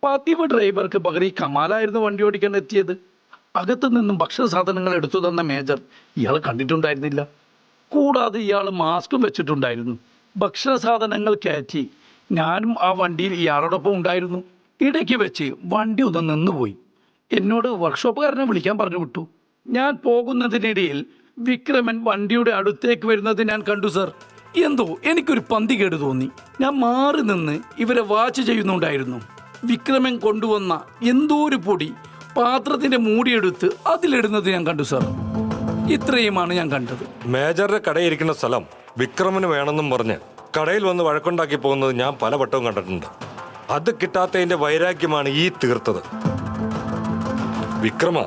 പതിവ് ഡ്രൈവർക്ക് പകരം കമാലായിരുന്നു വണ്ടി ഓടിക്കാൻ എത്തിയത്. അകത്തു നിന്നും ഭക്ഷണ സാധനങ്ങൾ എടുത്തു തന്ന മേജർ ഇയാൾ കണ്ടിട്ടുണ്ടായിരുന്നില്ല. കൂടാതെ ഇയാൾ മാസ്കും വെച്ചിട്ടുണ്ടായിരുന്നു. ഭക്ഷണ സാധനങ്ങൾ കയറ്റി ഞാനും ആ വണ്ടിയിൽ ഇയാളോടൊപ്പം ഉണ്ടായിരുന്നു. ഇടയ്ക്ക് വെച്ച് വണ്ടി ഒന്ന് നിന്നുപോയി. എന്നോട് വർക്ക്ഷോപ്പുകാരനെ വിളിക്കാൻ പറഞ്ഞു വിട്ടു. ഞാൻ പോകുന്നതിനിടയിൽ വിക്രമൻ വണ്ടിയുടെ അടുത്തേക്ക് വരുന്നത് ഞാൻ കണ്ടു സർ. എന്തോ എനിക്കൊരു പന്തികേട് തോന്നി. ഞാൻ മാറി നിന്ന് ഇവരെ വാച്ച് ചെയ്യുന്നുണ്ടായിരുന്നു. വിക്രമൻ കൊണ്ടുവന്ന എന്തോ ഒരു പൊടി പാത്രത്തിന്റെ മൂടിയെടുത്ത് അതിലിടുന്നത് ഞാൻ കണ്ടു സാർ. ഇത്രയുമാണ് ഞാൻ കണ്ടത്. മേജറുടെ കടയിരിക്കുന്ന സ്ഥലം വിക്രമന് വേണമെന്നും പറഞ്ഞ് കടയിൽ വന്ന് വഴക്കുണ്ടാക്കി പോകുന്നത് ഞാൻ പലവട്ടവും കണ്ടിട്ടുണ്ട്. അത് കിട്ടാത്തതിന്റെ വൈരാഗ്യമാണ് ഈ തീർത്തത്. വിക്രമ,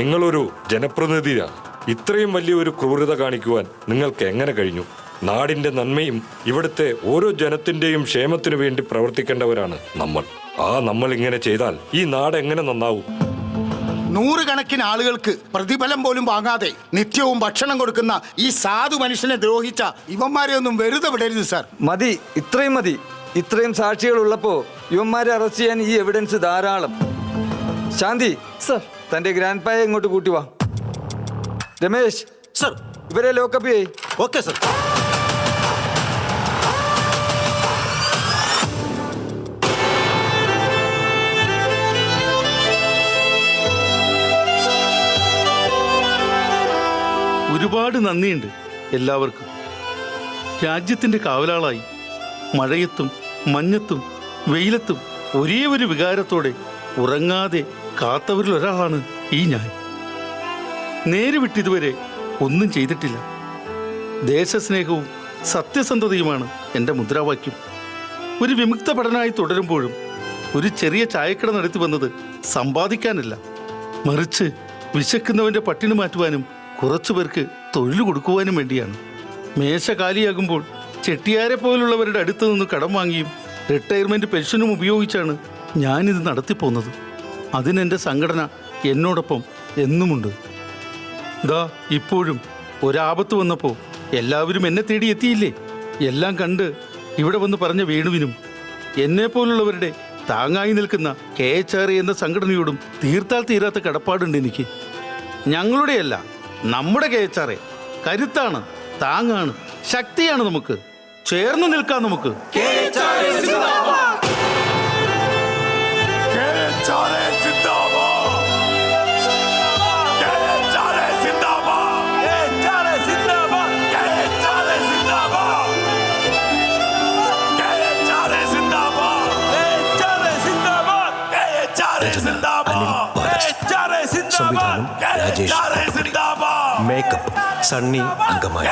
നിങ്ങളൊരു ജനപ്രതിനിധിയാണ്. ഇത്രയും വലിയൊരു ക്രൂരത കാണിക്കുവാൻ നിങ്ങൾക്ക് എങ്ങനെ കഴിഞ്ഞു? നാടിന്റെ നന്മയും ഇവിടുത്തെ ഓരോ ജനത്തിന്റെയും ക്ഷേമത്തിനു വേണ്ടി പ്രവർത്തിക്കേണ്ടവരാണ് നമ്മൾ. നമ്മൾ ഇങ്ങനെ ചെയ്താൽ ഈ നാട് എങ്ങനെ നന്നാവും? 100 കണക്കിന് ആളുകൾക്ക് പ്രതിഫലം പോലും വാങ്ങാതെ നിത്യവും ഭക്ഷണം കൊടുക്കുന്ന ഈ സാധു മനുഷ്യനെ ദ്രോഹിച്ച ഇവന്മാരെ ഒന്നും വെറുതെ വിടരുത് സാർ. മതി, ഇത്രയും മതി. ഇത്രയും സാക്ഷികൾ ഉള്ളപ്പോ ഇവന്മാരെ അറസ്റ്റ് ചെയ്യാൻ ഈ എവിഡൻസ് ധാരാളം. ശാന്തി സർ, തന്റെ ഗ്രാൻഡ് പായെ ഇങ്ങോട്ട് കൂട്ടി വാ. രമേശ് സർ, ഇവരെ ലോക്കപ്പ് ചെയ്യ്. Okay sir. ഒരുപാട് നന്ദിയുണ്ട് എല്ലാവർക്കും. രാജ്യത്തിൻ്റെ കാവലാളായി മഴയത്തും മഞ്ഞത്തും വെയിലത്തും ഒരേ ഒരു വികാരത്തോടെ ഉറങ്ങാതെ കാത്തവരിൽ ഒരാളാണ് ഈ ഞാൻ. നേര് വിട്ടിതുവരെ ഒന്നും ചെയ്തിട്ടില്ല. ദേശസ്നേഹവും സത്യസന്ധതയുമാണ് എൻ്റെ മുദ്രാവാക്യം. ഒരു വിമുക്ത പഠനമായി തുടരുമ്പോഴും ഒരു ചെറിയ ചായക്കട നടത്തി വന്നത് സമ്പാദിക്കാനല്ല, മറിച്ച് വിശക്കുന്നവൻ്റെ പട്ടിണി മാറ്റുവാനും കുറച്ചു പേർക്ക് തൊഴിൽ കൊടുക്കുവാനും വേണ്ടിയാണ്. മേശ കാലിയാകുമ്പോൾ ചെട്ടിയാരെ പോലുള്ളവരുടെ അടുത്ത് നിന്ന് കടം വാങ്ങിയും റിട്ടയർമെൻറ്റ് പെൻഷനും ഉപയോഗിച്ചാണ് ഞാനിത് നടത്തിപ്പോന്നത്. അതിനെൻ്റെ സംഘടന എന്നോടൊപ്പം എന്നുമുണ്ട്. ദാ ഇപ്പോഴും ഒരാപത്ത് വന്നപ്പോൾ എല്ലാവരും എന്നെ തേടി എത്തിയില്ലേ? എല്ലാം കണ്ട് ഇവിടെ വന്ന് പറഞ്ഞ വേണുവിനും എന്നെപ്പോലുള്ളവരുടെ താങ്ങായി നിൽക്കുന്ന KHR എന്ന സംഘടനയോടും തീർത്താൽ തീരാത്ത കടപ്പാടുണ്ട് എനിക്ക്. ഞങ്ങളുടെയല്ല, നമ്മുടെ KHR കരുത്താണ്, താങ്ങാണ്, ശക്തിയാണ്. നമുക്ക് ചേർന്ന് നിൽക്കാം. നമുക്ക് സംവിധാനം രാജേഷ്, മേക്കപ്പ് സണ്ണി അങ്കമാലി.